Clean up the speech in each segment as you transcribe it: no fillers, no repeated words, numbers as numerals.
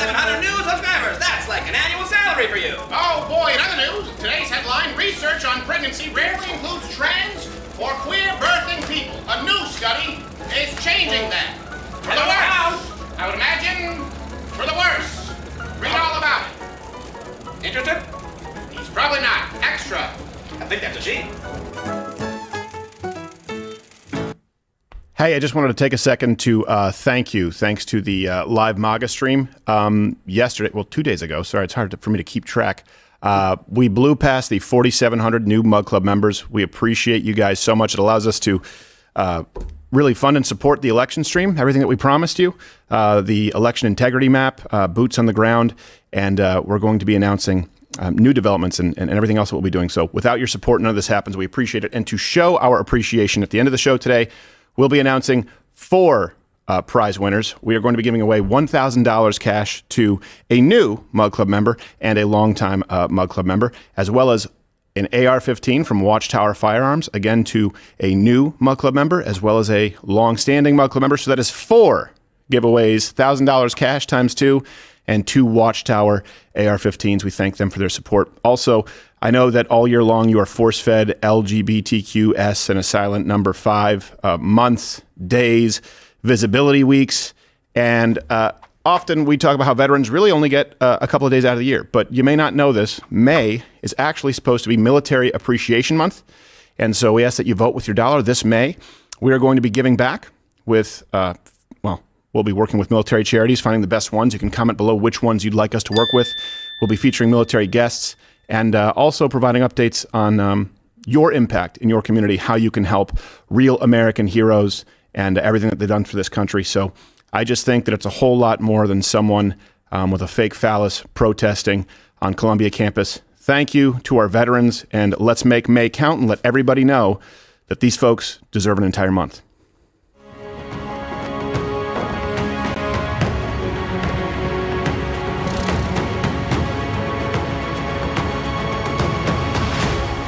700 new subscribers. That's like an annual salary for you. Oh boy, in other news, today's headline, research on pregnancy rarely includes trans or queer birthing people. A new study is changing that. For the worse, I would imagine, for the worse. Read all about it. Interested? He's probably not. Extra. I think that's a she. Hey, I just wanted to take a second to thank you. Thanks to the live MAGA stream yesterday, 2 days ago. Sorry, it's hard for me to keep track. We blew past the 4,700 new Mug Club members. We appreciate you guys so much. It allows us to really fund and support the election stream, everything that we promised you, the election integrity map, boots on the ground, and we're going to be announcing new developments and everything else that we'll be doing. So without your support, none of this happens. We appreciate it. And to show our appreciation at the end of the show today, we'll be announcing 4 prize winners. We are going to be giving away $1,000 cash to a new Mug Club member and a longtime Mug Club member, as well as an AR-15 from Watchtower Firearms, again to a new Mug Club member, as well as a long-standing Mug Club member. So that is 4 giveaways, $1,000 cash times 2, and 2 Watchtower AR-15s. We thank them for their support. Also, I know that all year long you are force-fed LGBTQS and a silent number 5 months, days, visibility weeks, and often we talk about how veterans really only get a couple of days out of the year. But you may not know this. May is actually supposed to be Military Appreciation Month, and so we ask that you vote with your dollar. This May, we are going to be giving back with, we'll be working with military charities, finding the best ones. You can comment below which ones you'd like us to work with. We'll be featuring military guests and also providing updates on your impact in your community, how you can help real American heroes and everything that they've done for this country. So I just think that it's a whole lot more than someone with a fake phallus protesting on Columbia campus. Thank you to our veterans, and let's make May count and let everybody know that these folks deserve an entire month.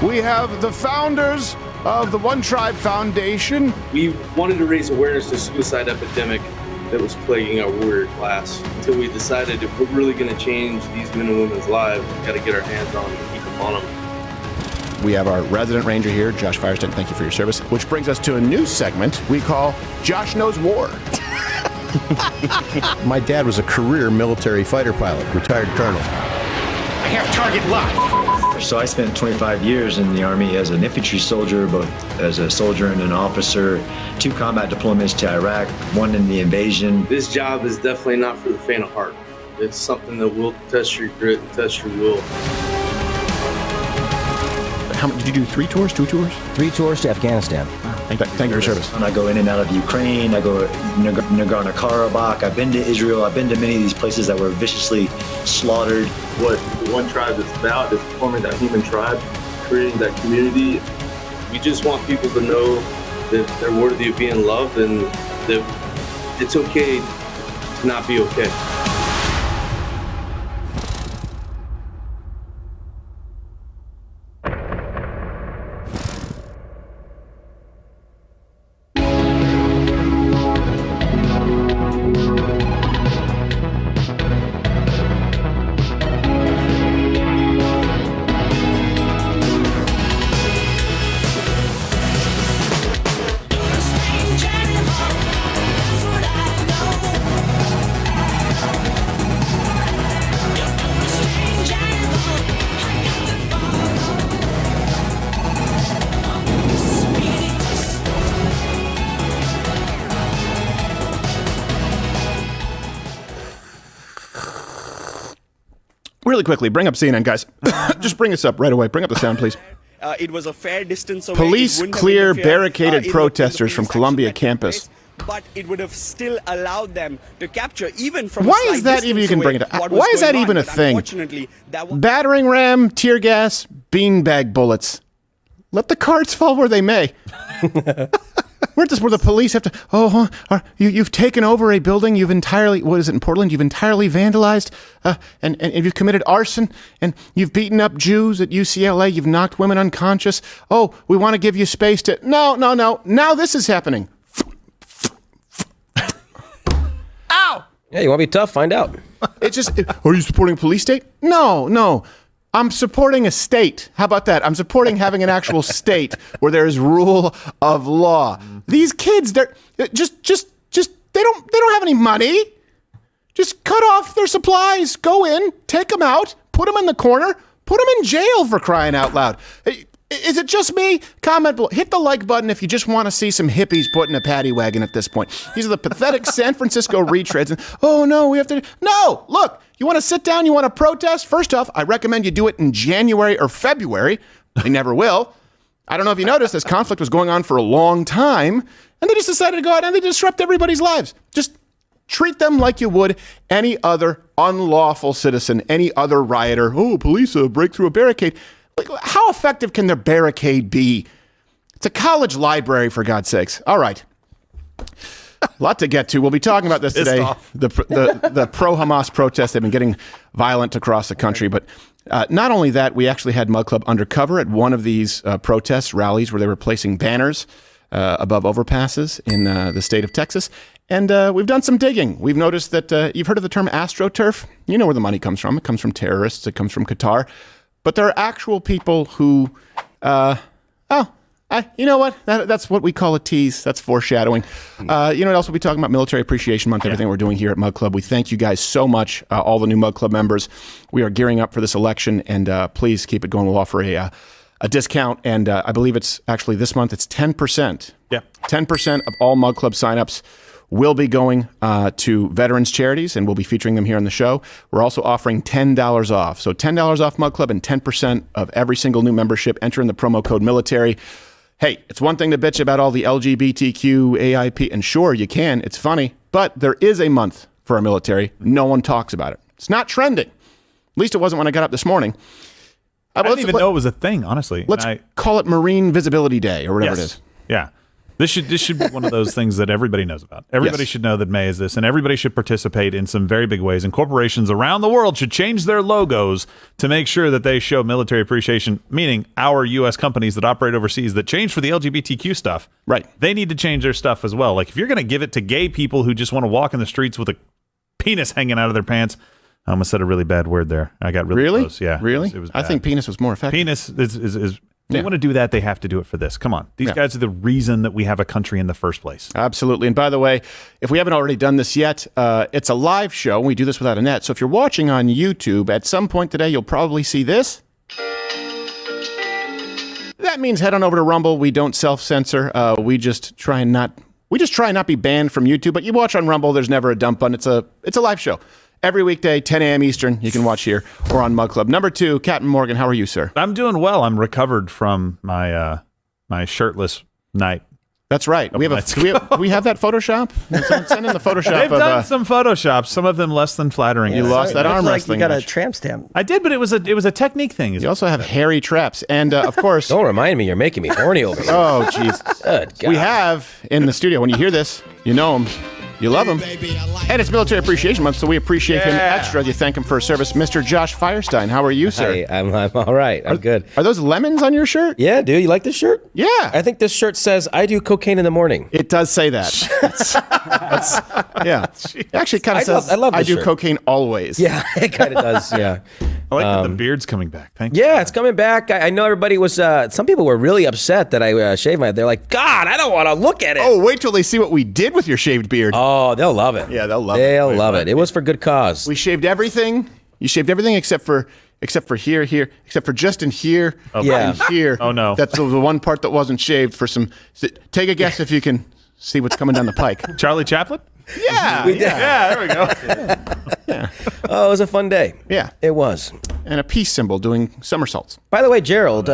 We have the founders of the One Tribe Foundation. We wanted to raise awareness to the suicide epidemic that was plaguing our warrior class until we decided if we're really going to change these men and women's lives, we've got to get our hands on them and keep them on them. We have our resident ranger here, Josh Firestine. Thank you for your service. Which brings us to a new segment we call Josh Knows War. My dad was a career military fighter pilot, retired colonel. I have target locked. So I spent 25 years in the Army as an infantry soldier, both as a soldier and an officer, 2 combat deployments to Iraq, 1 in the invasion. This job is definitely not for the faint of heart. It's something that will test your grit and test your will. How did you do 3 tours, 2 tours? 3 tours to Afghanistan. Thank you for your service. And I go in and out of Ukraine, I go Nagorno-Karabakh, I've been to Israel, I've been to many of these places that were viciously slaughtered. What the One Tribe is about is forming that human tribe, creating that community. We just want people to know that they're worthy of being loved and that it's okay to not be okay. Really quickly, bring up CNN, guys. Just bring us up right away. Bring up the sound, please. It was a fair distance away. Police clear barricaded protesters from Columbia campus. But it would have still allowed them to capture even from. Why is that even? You can bring it up. Why is that even a thing? Battering ram, tear gas, beanbag bullets. Let the carts fall where they may. Where the police have to? You've taken over a building. You've entirely. What is it in Portland? You've entirely vandalized, and you've committed arson, and you've beaten up Jews at UCLA. You've knocked women unconscious. Oh, we want to give you space to. No. Now this is happening. Ow! Yeah, you want to be tough? Find out. It's just, are you supporting a police state? No. I'm supporting a state. How about that? I'm supporting having an actual state where there is rule of law. These kids, they're just they don't have any money. Just cut off their supplies. Go in, take them out, put them in the corner, put them in jail for crying out loud. Is it just me? Comment below. Hit the like button if you just want to see some hippies put in a paddy wagon at this point. These are the pathetic San Francisco retreads. And, oh, no, we have to. No, look, you want to sit down, you want to protest? First off, I recommend you do it in January or February. They never will. I don't know if you noticed, this conflict was going on for a long time, and they just decided to go out and they disrupt everybody's lives. Just treat them like you would any other unlawful citizen, any other rioter. Oh, police break through a barricade. Like, how effective can their barricade be? It's a college library, for God's sakes. All right. A lot to get to. We'll be talking about this today. The pro-Hamas protests, they've been getting violent across the country. But not only that, we actually had Mug Club undercover at one of these protests, rallies, where they were placing banners above overpasses in the state of Texas. And we've done some digging. We've noticed that you've heard of the term AstroTurf. You know where the money comes from. It comes from terrorists. It comes from Qatar. But there are actual people who, you know what? That's what we call a tease. That's foreshadowing. You know what else we'll be talking about? Military Appreciation Month, everything we're doing here at Mug Club. We thank you guys so much, all the new Mug Club members. We are gearing up for this election, and please keep it going. We'll offer a discount, and I believe it's actually this month, it's 10%. Yeah. 10% of all Mug Club signups will be going to veterans charities, and we'll be featuring them here on the show. We're also offering $10 off. So $10 off Mug Club and 10% of every single new membership. Enter in the promo code military. Hey, it's one thing to bitch about all the LGBTQ, AIP, and sure, you can. It's funny. But there is a month for our military. No one talks about it. It's not trending. At least it wasn't when I got up this morning. I didn't even know it was a thing, honestly. Let's call it Marine Visibility Day or whatever it is. Yeah. This should be one of those things that everybody knows about. Everybody should know that May is this, and everybody should participate in some very big ways. And corporations around the world should change their logos to make sure that they show military appreciation, meaning our U.S. companies that operate overseas that change for the LGBTQ stuff. Right. They need to change their stuff as well. Like, if you're going to give it to gay people who just want to walk in the streets with a penis hanging out of their pants, I almost said a really bad word there. I got really close. Yeah. Really? It was I think penis was more effective. Penis is they want to do that, they have to do it for this. Come on. These guys are the reason that we have a country in the first place. Absolutely. And by the way, if we haven't already done this yet, it's a live show. We do this without a net. So if you're watching on YouTube, at some point today, you'll probably see this. That means head on over to Rumble. We don't self-censor. We just try not be banned from YouTube. But you watch on Rumble, there's never a dump button. It's a live show. Every weekday, 10 a.m. Eastern, you can watch here or on Mug Club. Number 2, Captain Morgan, how are you, sir? I'm doing well. I'm recovered from my my shirtless night. That's right. We have that Photoshop? Send in the Photoshop. They've done some Photoshops, some of them less than flattering. You lost that arm wrestling You got match. a tramp stamp. I did, but it was a technique thing. You also have hairy traps. And, of course... Don't remind me. You're making me horny over here. Oh, jeez. Good God. We have in the studio, when you hear this, you know him. You love him. And it's Military Appreciation Month, so we appreciate him extra. You thank him for his service. Mr. Josh Firestine, how are you, sir? Hey, I'm all right. I'm good. Are those lemons on your shirt? Yeah, dude. You like this shirt? Yeah. I think this shirt says, I do cocaine in the morning. It does say that. Yeah. Actually, it kind of says, I love this I do shirt. cocaine always. Yeah, it kind of does, yeah. I like that the beard's coming back. Thank you. Yeah, it's coming back. I know everybody was, some people were really upset that I shaved my, they're like, God, I don't want to look at it. Oh, wait till they see what we did with your shaved beard. Oh, they'll love it. Yeah, they'll love it. They'll love it. It was for good cause. We shaved everything. You shaved everything except for here, except for just in here, and here. Oh, no. That's the one part that wasn't shaved for some. Take a guess if you can see what's coming down the pike. Charlie Chaplin? Yeah. Yeah, there we go. Yeah. Oh, it was a fun day. Yeah. It was. And a peace symbol doing somersaults. By the way, Gerald,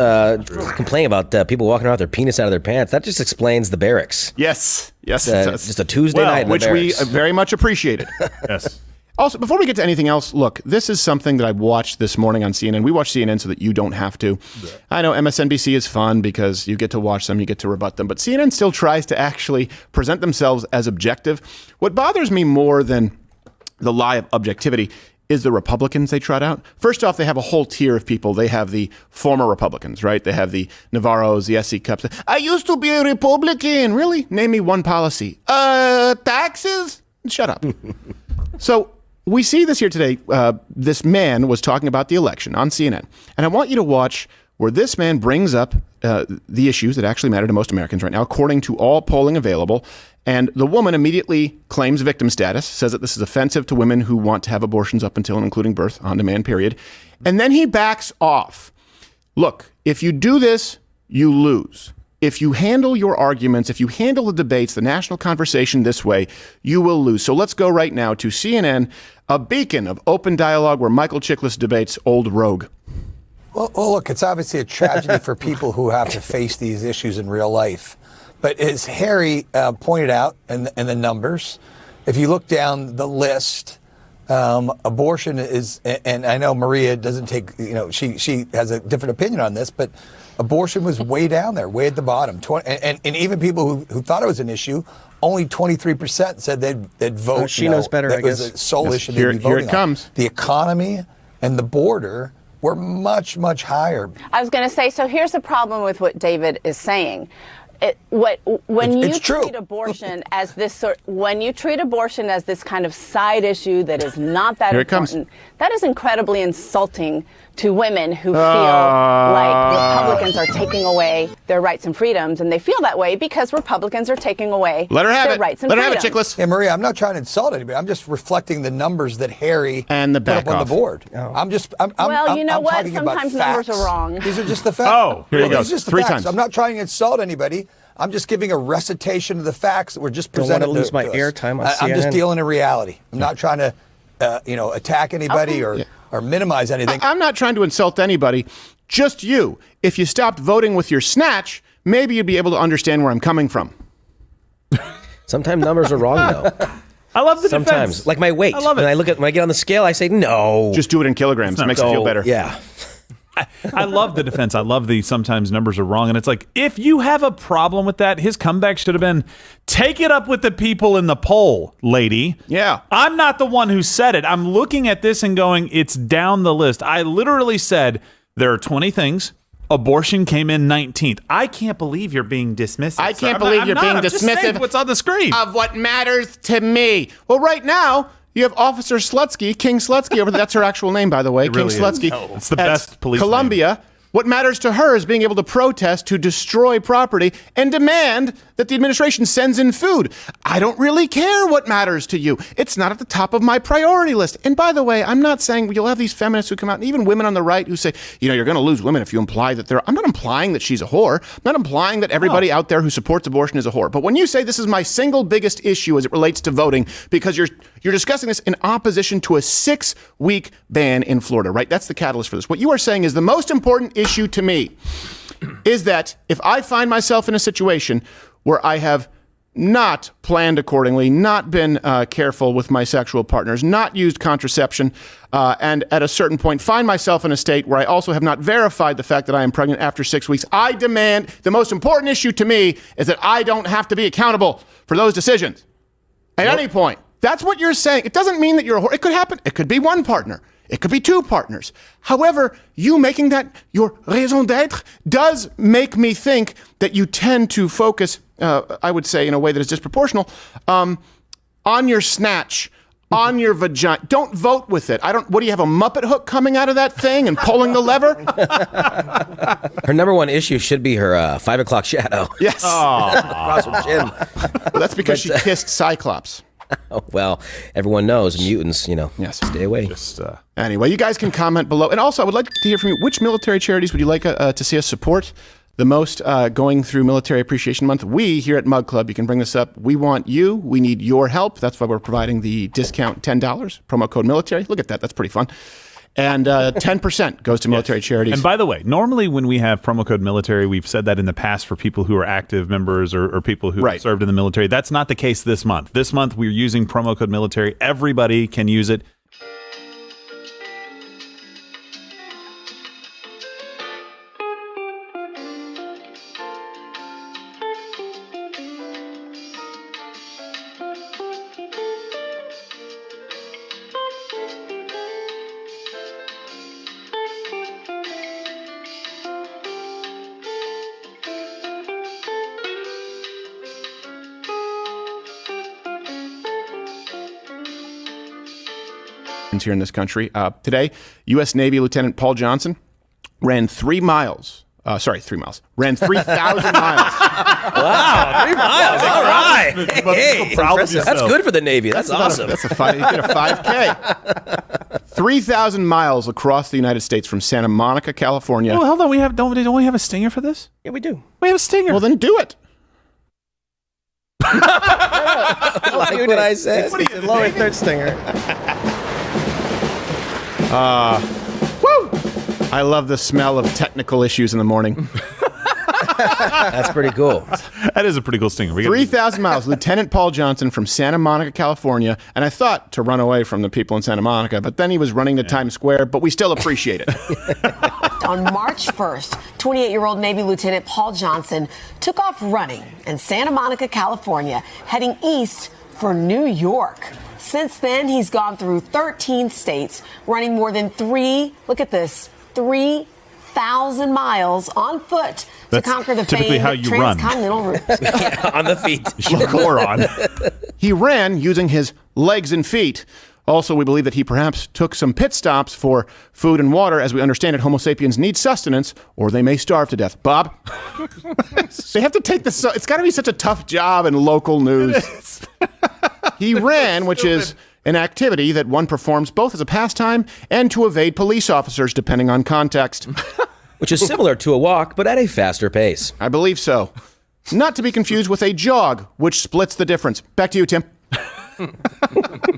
complaining about people walking around with their penis out of their pants. That just explains the barracks. Yes, it does. Just a Tuesday night in the which we barracks. very much appreciated. Yes. Also, before we get to anything else, look, this is something that I watched this morning on CNN. We watch CNN so that you don't have to. Yeah. I know MSNBC is fun because you get to watch them, you get to rebut them, but CNN still tries to actually present themselves as objective. What bothers me more than the lie of objectivity is the Republicans they trot out. First off, they have a whole tier of people. They have the former Republicans, right? They have the Navarros, the SC Cups. I used to be a Republican. Really? Name me one policy. Taxes? Shut up. So we see this here today. This man was talking about the election on CNN. And I want you to watch where this man brings up the issues that actually matter to most Americans right now, according to all polling available. And the woman immediately claims victim status, says that this is offensive to women who want to have abortions up until and including birth, on demand, period. And then he backs off. Look, if you do this, you lose. If you handle your arguments, if you handle the debates, the national conversation this way, you will lose. So let's go right now to CNN, a beacon of open dialogue where Michael Chiklis debates old rogue. Well, look, it's obviously a tragedy for people who have to face these issues in real life. But as Harry pointed out in the numbers, if you look down the list, abortion is, and I know Maria doesn't take, she has a different opinion on this, but abortion was way down there, way at the bottom. And even people who thought it was an issue, only 23% said they'd vote. She knows better, I guess. It was a sole issue they'd be voting Here it comes. on. The economy and the border were much, much higher. I was going to say, so here's the problem with what David is saying. When you treat abortion as this kind of side issue that is not that important, that is incredibly insulting to women who feel like Republicans are taking away their rights and freedoms, and they feel that way because Republicans are taking away their rights and freedoms. Let her have it, Chiklis. Hey, Maria, I'm not trying to insult anybody. I'm just reflecting the numbers that Harry and the put up on the board. I'm you know what? Sometimes numbers are wrong. These are just the facts. Oh, here you go. These are just the 3 facts. times. I'm not trying to insult anybody. I'm just giving a recitation of the facts that were just presented. Don't want to lose my airtime on CNN. I'm just dealing in reality. I'm not trying to, attack anybody or minimize anything. I'm not trying to insult anybody. Just you. If you stopped voting with your snatch, maybe you'd be able to understand where I'm coming from. Sometimes numbers are wrong, though. I love the Sometimes, defense. like my weight. I love it. When I get on the scale, I say no. Just do it in kilograms. It makes you feel better. Yeah. I love the defense. I love the sometimes numbers are wrong. And it's like, if you have a problem with that, his comeback should have been, take it up with the people in the poll, lady. Yeah. I'm not the one who said it. I'm looking at this and going, it's down the list. I literally said, there are 20 things. Abortion came in 19th. I can't believe you're being dismissive. I can't believe you're being dismissive. What's on the screen of what matters to me. Well, right now, you have Officer Slutsky, King Slutsky over there. That's her actual name, by the way. It King really is. Slutsky. No, it's the best police Columbia. name. What matters to her is being able to protest, to destroy property, and demand that the administration sends in food. I don't really care what matters to you. It's not at the top of my priority list. And by the way, I'm not saying you'll have these feminists who come out, and even women on the right who say, you're going to lose women if you imply that they're. I'm not implying that she's a whore. I'm not implying that everybody out there who supports abortion is a whore. But when you say this is my single biggest issue as it relates to voting, because you're discussing this in opposition to a 6-week ban in Florida, right? That's the catalyst for this. What you are saying is the most important issue to me is that if I find myself in a situation where I have not planned accordingly, not been careful with my sexual partners, not used contraception, and at a certain point find myself in a state where I also have not verified the fact that I am pregnant after 6 weeks, I demand the most important issue to me is that I don't have to be accountable for those decisions at any point. That's what you're saying. It doesn't mean that you're a whore. It could happen. It could be one partner. It could be 2 partners. However, you making that your raison d'être does make me think that you tend to focus, I would say in a way that is disproportional, on your snatch, on your vagina. Don't vote with it. What do you have, a Muppet hook coming out of that thing and pulling the lever? Her number one issue should be her 5 o'clock shadow. Yes. Across her chin. Well, that's because she kissed Cyclops. Oh, well, everyone knows mutants, yes. Stay away. Anyway, you guys can comment below. And also, I would like to hear from you. Which military charities would you like to see us support the most going through Military Appreciation Month? We here at Mug Club, you can bring this up. We want you. We need your help. That's why we're providing the discount $10, promo code military. Look at that. That's pretty fun. And 10% goes to military charities. And by the way, normally when we have promo code military, we've said that in the past for people who are active members or people who have served in the military. That's not the case this month. This month, we're using promo code military. Everybody can use it. here in this country. Today, U.S. Navy Lieutenant Paul Johnson ran 3 miles. Ran 3,000 miles. Wow, 3 miles. All right. Hey, that's good for the Navy. That's awesome. He did a 5K. 3,000 miles across the United States from Santa Monica, California. Oh, hold on. Don't we have a stinger for this? Yeah, we do. We have a stinger. Well, then do it. Like what I said. It's the lower third stinger. Woo! I love the smell of technical issues in the morning. That's pretty cool. That is a pretty cool stinger. 3,000 miles. Lieutenant Paul Johnson from Santa Monica, California. And I thought to run away from the people in Santa Monica, but then he was running to Times Square, but we still appreciate it. On March 1st, 28-year-old Navy Lieutenant Paul Johnson took off running in Santa Monica, California, heading east for New York. Since then, he's gone through 13 states, running more than 3,000 miles on foot to conquer the famed transcontinental route. Yeah, on the feet. Moron. He ran using his legs and feet. Also, we believe that he perhaps took some pit stops for food and water. As we understand it, Homo sapiens need sustenance or they may starve to death. Bob? They have to take this. It's got to be such a tough job in local news. He ran, which is an activity that one performs both as a pastime and to evade police officers, depending on context. Which is similar to a walk, but at a faster pace. I believe so. Not to be confused with a jog, which splits the difference. Back to you, Tim.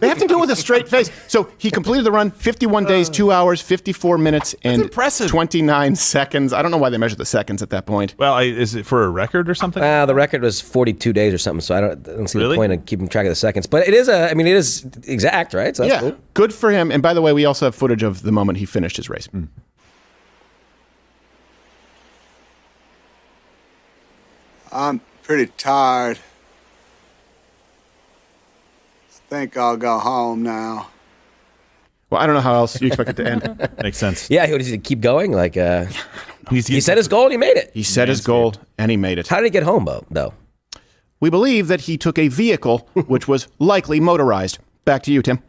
They have to do it with a straight face. So he completed the run 51 days, 2 hours, 54 minutes, and 29 seconds. I don't know why they measure the seconds at that point. Well, is it for a record or something? The record was 42 days or something, so I don't see the point of keeping track of the seconds. But it is it is exact, right? So that's cool. Good for him. And by the way, we also have footage of the moment he finished his race. I'm pretty tired. Think I'll go home now. Well, I don't know how else you expect it to end. Makes sense. Yeah, he would keep going. Like he set his goal and he made it. He set his goal and he made it. How did he get home, though? We believe that he took a vehicle which was likely motorized. Back to you, Tim.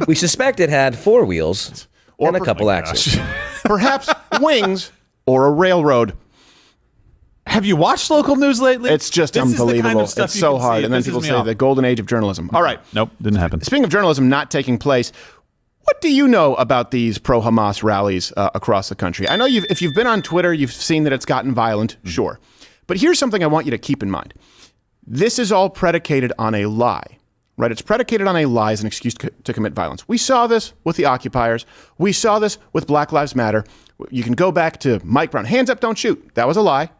We suspect it had 4 wheels and a couple axles. Perhaps wings or a railroad. Have you watched local news lately? It's just unbelievable. It's so hard. And then people say the golden age of journalism. All right. Nope, didn't happen. Speaking of journalism not taking place, what do you know about these pro-Hamas rallies across the country? I know if you've been on Twitter, you've seen that it's gotten violent, sure. But here's something I want you to keep in mind. This is all predicated on a lie, right? It's predicated on a lie as an excuse to commit violence. We saw this with the occupiers. We saw this with Black Lives Matter. You can go back to Mike Brown. Hands up, don't shoot. That was a lie.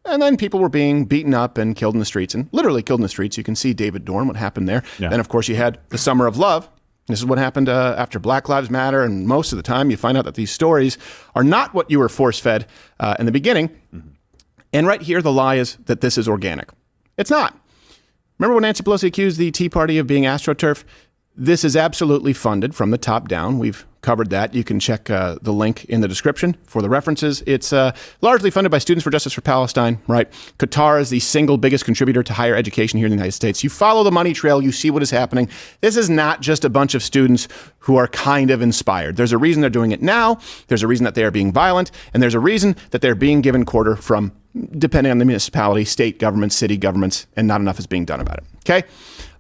And then people were being beaten up and killed in the streets, and literally killed in the streets. You can see David Dorn, what happened there. Yeah. Then, of course, you had the Summer of Love. This is what happened after Black Lives Matter, and most of the time you find out that these stories are not what you were force-fed in the beginning. Mm-hmm. And right here, the lie is that this is organic. It's not. Remember when Nancy Pelosi accused the Tea Party of being AstroTurf? This is absolutely funded from the top down. We've covered that. You can check the link in the description for the references. It's largely funded by Students for Justice for Palestine, right? Qatar is the single biggest contributor to higher education here in the United States. You follow the money trail, you see what is happening. This is not just a bunch of students who are kind of inspired. There's a reason they're doing it now. There's a reason that they are being violent. And there's a reason that they're being given quarter from, depending on the municipality, state governments, city governments, and not enough is being done about it. Okay?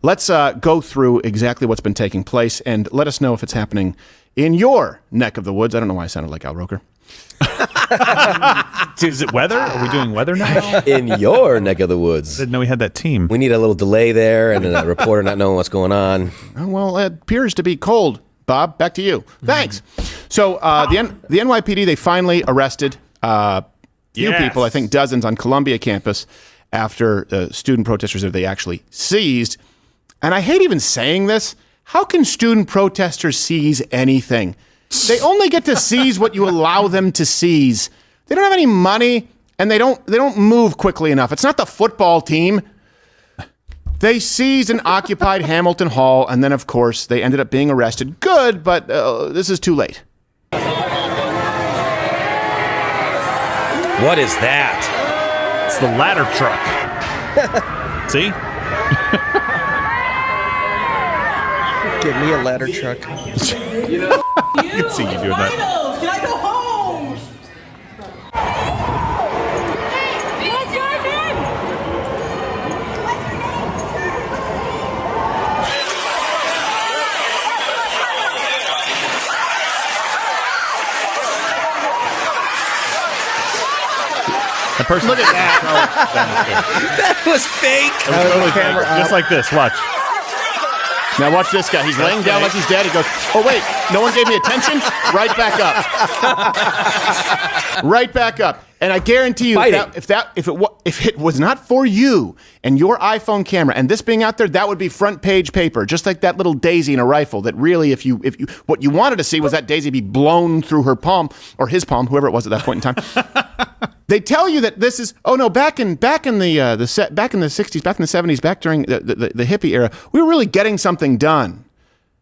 Let's go through exactly what's been taking place and let us know if it's happening in your neck of the woods. I don't know why I sounded like Al Roker. Is it weather? Are we doing weather now? In your neck of the woods. I didn't know we had that team. We need a little delay there and a reporter not knowing what's going on. Oh, well, it appears to be cold. Bob, back to you. Thanks. So the NYPD, they finally arrested few people, I think dozens, on Columbia campus after student protesters that they actually seized. And I hate even saying this. How can student protesters seize anything? They only get to seize what you allow them to seize. They don't have any money, and they don't move quickly enough. It's not the football team. They seized and occupied Hamilton Hall, and then, of course, they ended up being arrested. Good, but this is too late. What is that? It's the ladder truck. See? Get me a ladder truck. I can see you doing that. Can I go home? What's your name? That person. Look at that. That was fake. That was totally fake. Just like this. Watch. Now watch this guy. He's laying down like he's dead. He goes, "Oh wait, no one gave me attention." Right back up. Right back up. And I guarantee you, if it was not for you and your iPhone camera and this being out there, that would be front page paper. Just like that little daisy in a rifle. That really, if you what you wanted to see was that daisy be blown through her palm or his palm, whoever it was at that point in time. They tell you that this is back in the 60s, back in the 70s, back during the hippie era, we were really getting something done.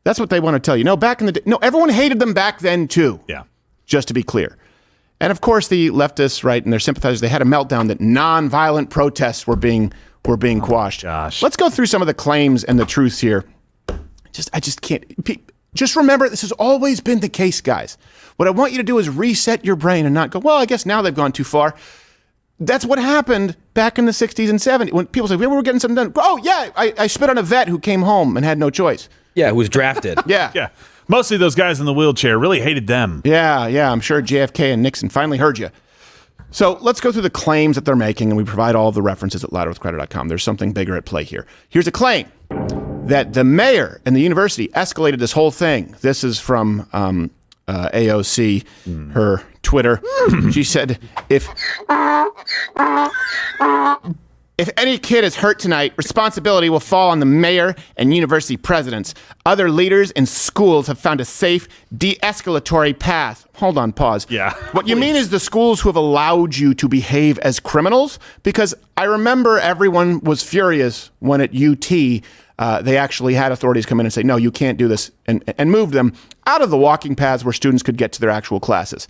That's what they want to tell you. No, back in the day, everyone hated them back then too. Yeah. Just to be clear. And of course the leftists, right, and their sympathizers, they had a meltdown that non-violent protests were being quashed. Gosh. Let's go through some of the claims and the truths here. I just can't. Just remember, this has always been the case, guys. What I want you to do is reset your brain and not go, well, I guess now they've gone too far. That's what happened back in the 60s and 70s. When people say, we were getting something done. Oh, yeah, I spit on a vet who came home and had no choice. Yeah, who was drafted. Yeah. Yeah. Mostly those guys in the wheelchair really hated them. Yeah. I'm sure JFK and Nixon finally heard you. So let's go through the claims that they're making, and we provide all of the references at louderwithcrowder.com. There's something bigger at play here. Here's a claim that the mayor and the university escalated this whole thing. This is from AOC, her Twitter. She said, if any kid is hurt tonight, responsibility will fall on the mayor and university presidents. Other leaders in schools have found a safe, de-escalatory path. Hold on, pause. Yeah. What you mean is the schools who have allowed you to behave as criminals? Because I remember everyone was furious when at UT they actually had authorities come in and say, no, you can't do this, and move them out of the walking paths where students could get to their actual classes.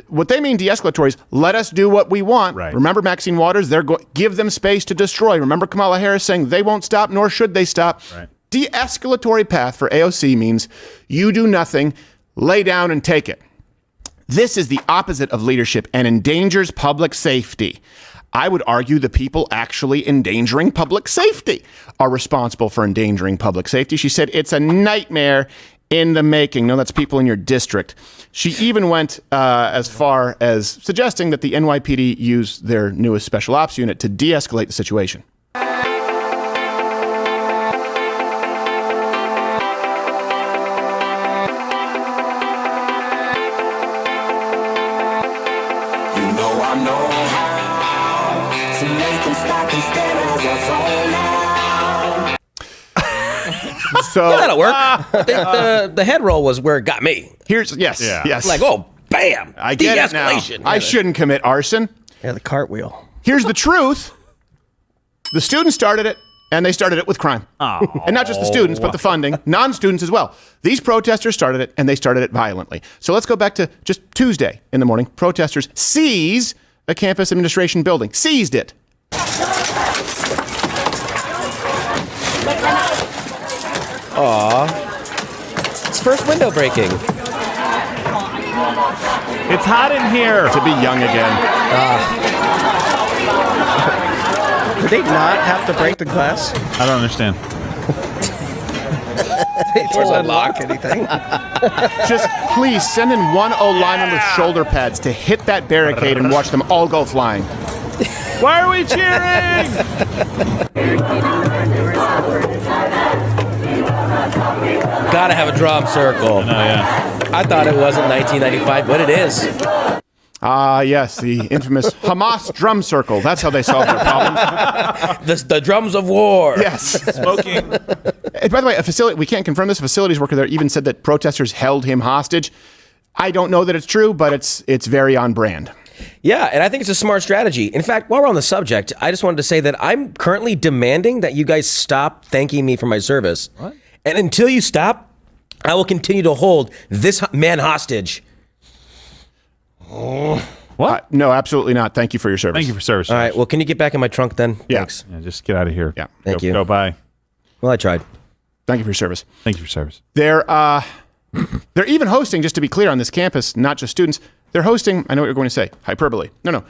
What they mean de-escalatory is let us do what we want. Right. Remember Maxine Waters? Give them space to destroy. Remember Kamala Harris saying they won't stop, nor should they stop. Right. De-escalatory path for AOC means you do nothing, lay down and take it. This is the opposite of leadership and endangers public safety. I would argue the people actually endangering public safety are responsible for endangering public safety. She said it's a nightmare in the making. No, that's people in your district. She even went as far as suggesting that the NYPD use their newest special ops unit to de-escalate the situation. So yeah, that'll work. I think the head roll was where it got me. Yes. Like, oh, bam. I get it now. I shouldn't commit arson. Yeah, the cartwheel. Here's the truth. The students started it, and they started it with crime. Oh. And not just the students, but the funding. Non-students as well. These protesters started it, and they started it violently. So let's go back to just Tuesday in the morning. Protesters seize a campus administration building. Seized it. Aw. It's first window breaking. It's hot in here. To be young again. Did they not have to break the glass? I don't understand. They didn't unlock anything. Just please send in one O-lineman with shoulder pads to hit that barricade and watch them all go flying. Why are we cheering? Gotta have a drum circle. I thought it wasn't 1995, but it is. Yes, the infamous Hamas drum circle. That's how they solve their problems. The drums of war. Yes. Smoking. And by the way, we can't confirm this. A facilities worker there even said that protesters held him hostage. I don't know that it's true, but it's very on brand. Yeah, and I think it's a smart strategy. In fact, while we're on the subject, I just wanted to say that I'm currently demanding that you guys stop thanking me for my service. What? And until you stop, I will continue to hold this man hostage. What? No, absolutely not. Thank you for your service. Thank you for service. All right, well, can you get back in my trunk then? Yeah. Thanks. Yeah, just get out of here. Yeah. Thank you. Go, bye. Well, I tried. Thank you for your service. Thank you for your service. They're even hosting, just to be clear, on this campus, not just students. They're hosting, I know what you're going to say, hyperbole. No,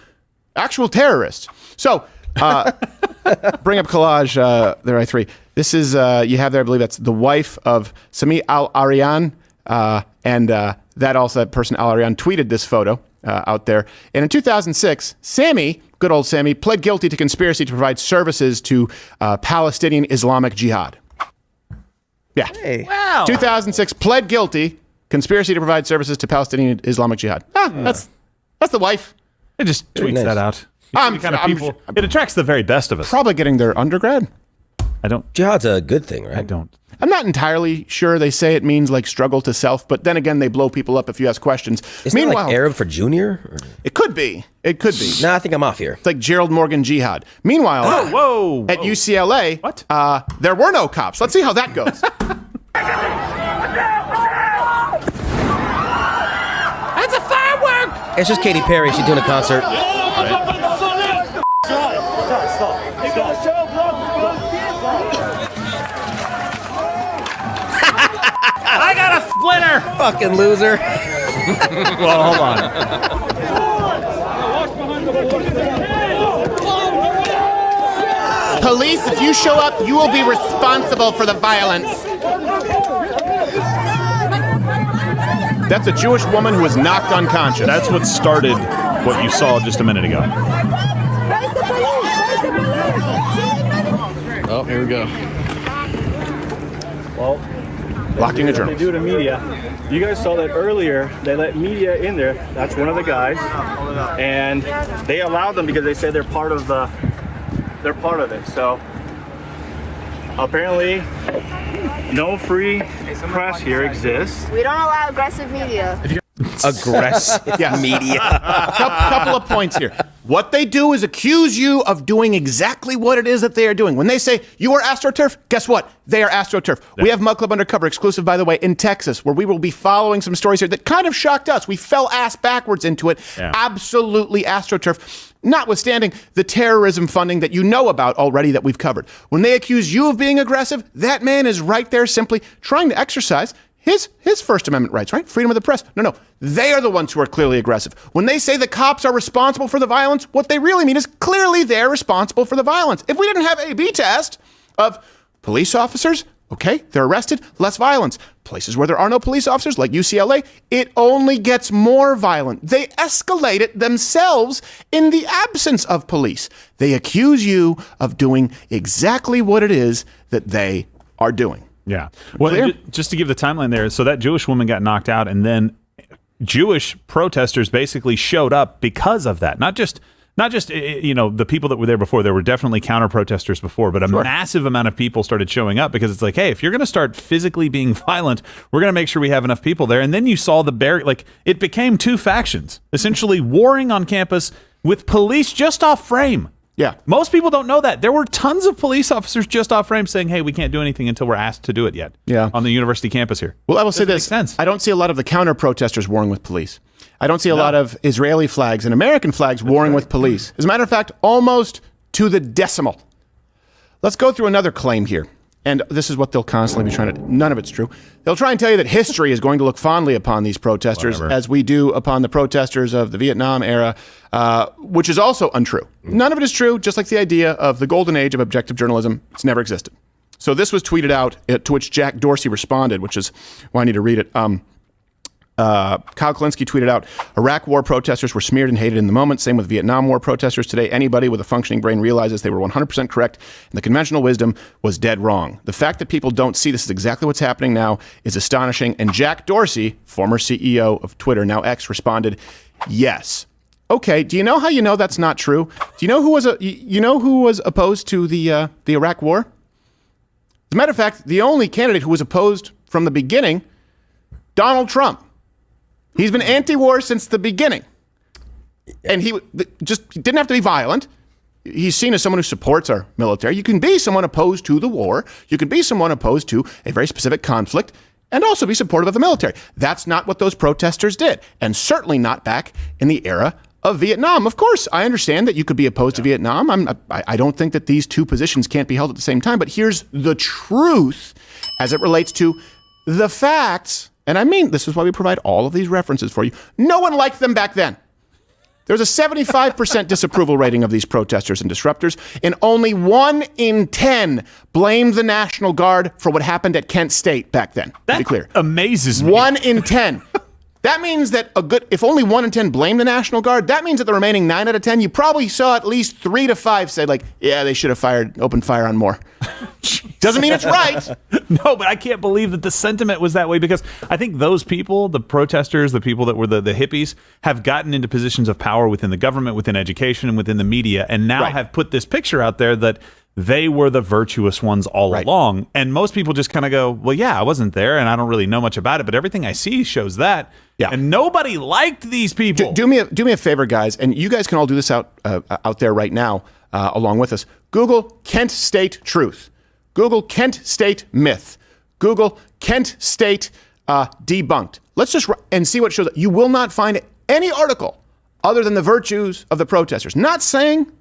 actual terrorists. So, bring up collage, there are three. This is, you have there, I believe that's the wife of Sami al-Arian, and that person, al-Arian, tweeted this photo out there. And in 2006, Sami, good old Sami, pled guilty to conspiracy to provide services to Palestinian Islamic Jihad. Yeah. Hey. Wow. 2006, pled guilty, conspiracy to provide services to Palestinian Islamic Jihad. That's the wife. It just tweets nice. that out. It attracts the very best of us. Probably getting their undergrad. Jihad's a good thing, right? I'm not entirely sure. They say it means like struggle to self, but then again, they blow people up if you ask questions. Isn't it like Arab for junior? Or? It could be. Nah, I think I'm off here. It's like Gerald Morgan Jihad. Meanwhile, at UCLA, there were no cops. Let's see how that goes. That's a firework! It's just Katy Perry. She's doing a concert. I got a splitter! Fucking loser. Well, hold on. Police, if you show up, you will be responsible for the violence. That's a Jewish woman who was knocked unconscious. That's what started what you saw just a minute ago. Oh, here we go. Well, blocking a journalist. They do to media. You guys saw that earlier. They let media in there. That's one of the guys, and they allowed them because they said they're part of it. So apparently, no free press here exists. We don't allow aggressive media. Aggressive media. Couple of points here. What they do is accuse you of doing exactly what it is that they are doing. When they say you are AstroTurf, guess what? They are AstroTurf. Yeah. We have Mug Club Undercover, exclusive, by the way, in Texas, where we will be following some stories here that kind of shocked us. We fell ass backwards into it. Yeah. Absolutely AstroTurf. Notwithstanding the terrorism funding that you know about already that we've covered. When they accuse you of being aggressive, that man is right there simply trying to exercise his First Amendment rights, right? Freedom of the press. No. They are the ones who are clearly aggressive. When they say the cops are responsible for the violence, what they really mean is clearly they're responsible for the violence. If we didn't have A/B test of police officers, okay, they're arrested, less violence. Places where there are no police officers, like UCLA, it only gets more violent. They escalate it themselves in the absence of police. They accuse you of doing exactly what it is that they are doing. Yeah. Well, just to give the timeline there, so that Jewish woman got knocked out, and then Jewish protesters basically showed up because of that. Not just the people that were there before. There were definitely counter protesters before, but a massive amount of people started showing up because it's like, hey, if you're going to start physically being violent, we're going to make sure we have enough people there. And then you saw it became two factions essentially warring on campus with police just off frame. Yeah. Most people don't know that. There were tons of police officers just off frame saying, hey, we can't do anything until we're asked to do it yet. Yeah. On the university campus here. Well, I will say this. I don't see a lot of the counter protesters warring with police. I don't see a lot of Israeli flags and American flags warring with police. As a matter of fact, almost to the decimal. Let's go through another claim here. And this is what they'll constantly be trying to... None of it's true. They'll try and tell you that history is going to look fondly upon these protesters as we do upon the protesters of the Vietnam era, which is also untrue. None of it is true, just like the idea of the golden age of objective journalism. It's never existed. So this was tweeted out, to which Jack Dorsey responded, which is why I need to read it. Kyle Klinsky tweeted out, Iraq war protesters were smeared and hated in the moment. Same with Vietnam war protesters. Today, anybody with a functioning brain realizes they were 100% correct and the conventional wisdom was dead wrong. The fact that people don't see this is exactly what's happening now is astonishing. And Jack Dorsey, former CEO of Twitter, now X, responded, yes. Okay, do you know how you know that's not true? Do you know who was opposed to the Iraq war? As a matter of fact, the only candidate who was opposed from the beginning, Donald Trump. He's been anti-war since the beginning. And he just didn't have to be violent. He's seen as someone who supports our military. You can be someone opposed to the war. You can be someone opposed to a very specific conflict and also be supportive of the military. That's not what those protesters did, and certainly not back in the era of Vietnam. Of course, I understand that you could be opposed to Vietnam. I don't think that these two positions can't be held at the same time, but here's the truth. as it relates to the facts, and I mean, this is why we provide all of these references for you. No one liked them back then. There's a 75% disapproval rating of these protesters and disruptors, and only 1 in 10 blamed the National Guard for what happened at Kent State back then. To be clear. Amazes me. 1 in 10. That means that if only 1 in 10 blame the National Guard, that means that the remaining 9 out of 10, you probably saw at least 3 to 5 say, like, yeah, they should have opened fire on more. Doesn't mean it's right. No, but I can't believe that the sentiment was that way, because I think those people, the protesters, the people that were the hippies, have gotten into positions of power within the government, within education, and within the media, and now have put this picture out there that they were the virtuous ones all along. And most people just kind of go, well, yeah, I wasn't there and I don't really know much about it, but everything I see shows that. Yeah. And nobody liked these people. Do me a favor, guys, and you guys can all do this out there right now along with us. Google Kent State truth. Google Kent State myth. Google Kent State debunked. Let's just and see what shows up. You will not find any article other than the virtues of the protesters. Not saying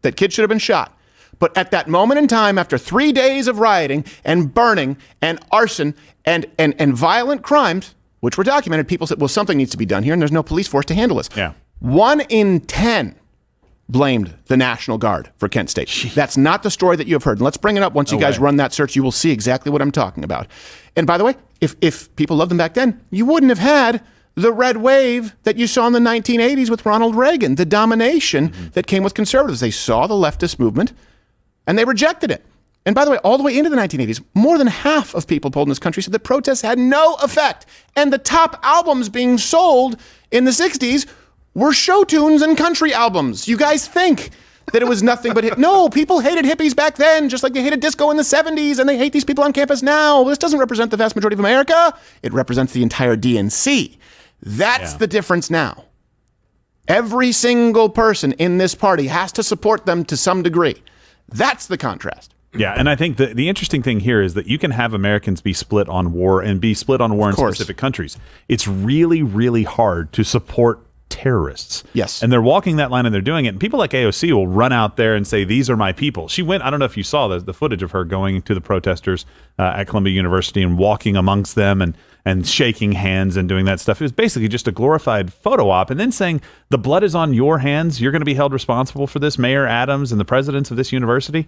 that kids should have been shot. But at that moment in time, after 3 days of rioting and burning and arson and violent crimes, which were documented, people said, well, something needs to be done here, and there's no police force to handle this. Yeah. 1 in 10 blamed the National Guard for Kent State. Jeez. That's not the story that you have heard. And let's bring it up. Once you guys run that search, you will see exactly what I'm talking about. And by the way, if people loved them back then, you wouldn't have had the red wave that you saw in the 1980s with Ronald Reagan, the domination that came with conservatives. They saw the leftist movement, and they rejected it. And by the way, all the way into the 1980s, more than half of people polled in this country said that protests had no effect. And the top albums being sold in the 60s were show tunes and country albums. You guys think that it was nothing but no, people hated hippies back then, just like they hated disco in the 70s, and they hate these people on campus now. This doesn't represent the vast majority of America. It represents the entire DNC. That's the difference now. Every single person in this party has to support them to some degree. That's the contrast. Yeah, and I think the interesting thing here is that you can have Americans be split on war and be split on war in specific countries. It's really, really hard to support terrorists. Yes. And they're walking that line and they're doing it. And people like AOC will run out there and say, these are my people. She went, I don't know if you saw the footage of her going to the protesters at Columbia University and walking amongst them and shaking hands and doing that stuff. It was basically just a glorified photo op, and then saying the blood is on your hands. You're going to be held responsible for this, Mayor Adams and the presidents of this university.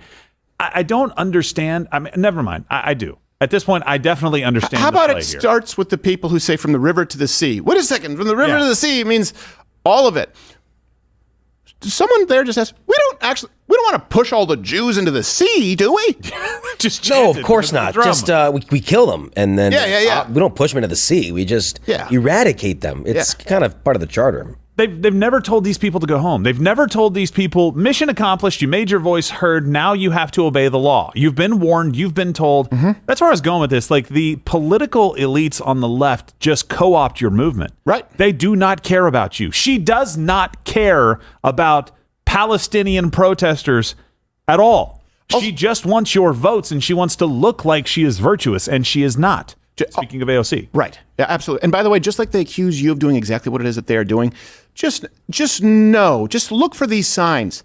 I don't understand. I mean, never mind. I do. At this point, I definitely understand. How about it starts with the people who say from the river to the sea? Wait a second. From the river to the sea means all of it. Someone there just says, we don't want to push all the Jews into the sea, do we? Just no, of course not. Just we kill them, and then we don't push them into the sea. We just eradicate them. It's kind of part of the charter. They've never told these people to go home. They've never told these people, mission accomplished, you made your voice heard, now you have to obey the law. You've been warned, you've been told. That's where I was going with this. Like, the political elites on the left just co-opt your movement. Right. They do not care about you. She does not care about Palestinian protesters at all. She just wants your votes, and she wants to look like she is virtuous, and she is not. Speaking of AOC. Right. Yeah, absolutely. And by the way, just like they accuse you of doing exactly what it is that they are doing, just look for these signs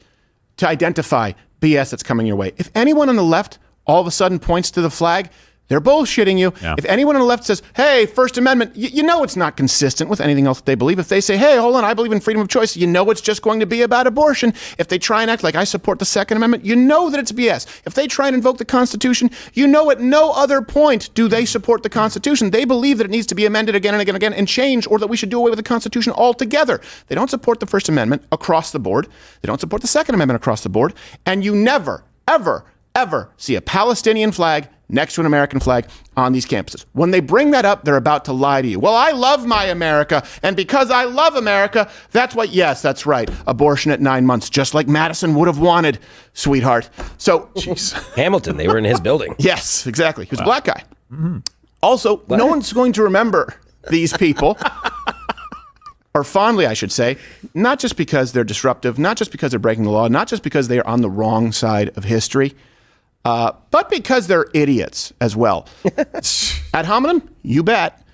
to identify BS that's coming your way. If anyone on the left all of a sudden points to the flag, they're bullshitting you. Yeah. If anyone on the left says, hey, First Amendment, you know it's not consistent with anything else that they believe. If they say, hey, hold on, I believe in freedom of choice, you know it's just going to be about abortion. If they try and act like I support the Second Amendment, you know that it's BS. If they try and invoke the Constitution, you know at no other point do they support the Constitution. They believe that it needs to be amended again and again and again and changed, or that we should do away with the Constitution altogether. They don't support the First Amendment across the board. They don't support the Second Amendment across the board. And you never, ever, ever see a Palestinian flag next to an American flag on these campuses. When they bring that up, they're about to lie to you. Well, I love my America, and because I love America, that's why, yes, that's right, abortion at 9 months, just like Madison would have wanted, sweetheart. So, Hamilton, they were in his building. Yes, exactly. He was a black guy. Also, no one's going to remember these people, or fondly, I should say, not just because they're disruptive, not just because they're breaking the law, not just because they are on the wrong side of history, but because they're idiots as well. Ad hominem, you bet.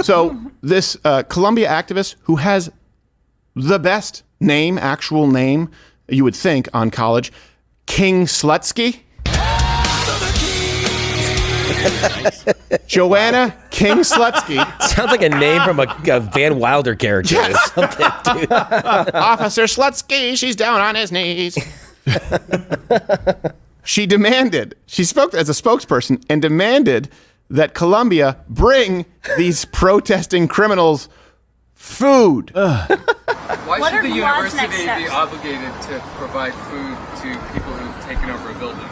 So this Columbia activist who has the best name, actual name, you would think on college, King Slutsky. Joanna King Slutsky. Sounds like a name from a Van Wilder character or something, dude. Officer Slutsky, she's down on his knees. She spoke as a spokesperson and demanded that Colombia bring these protesting criminals food. Why should the university be obligated to provide food to people who've taken over a building?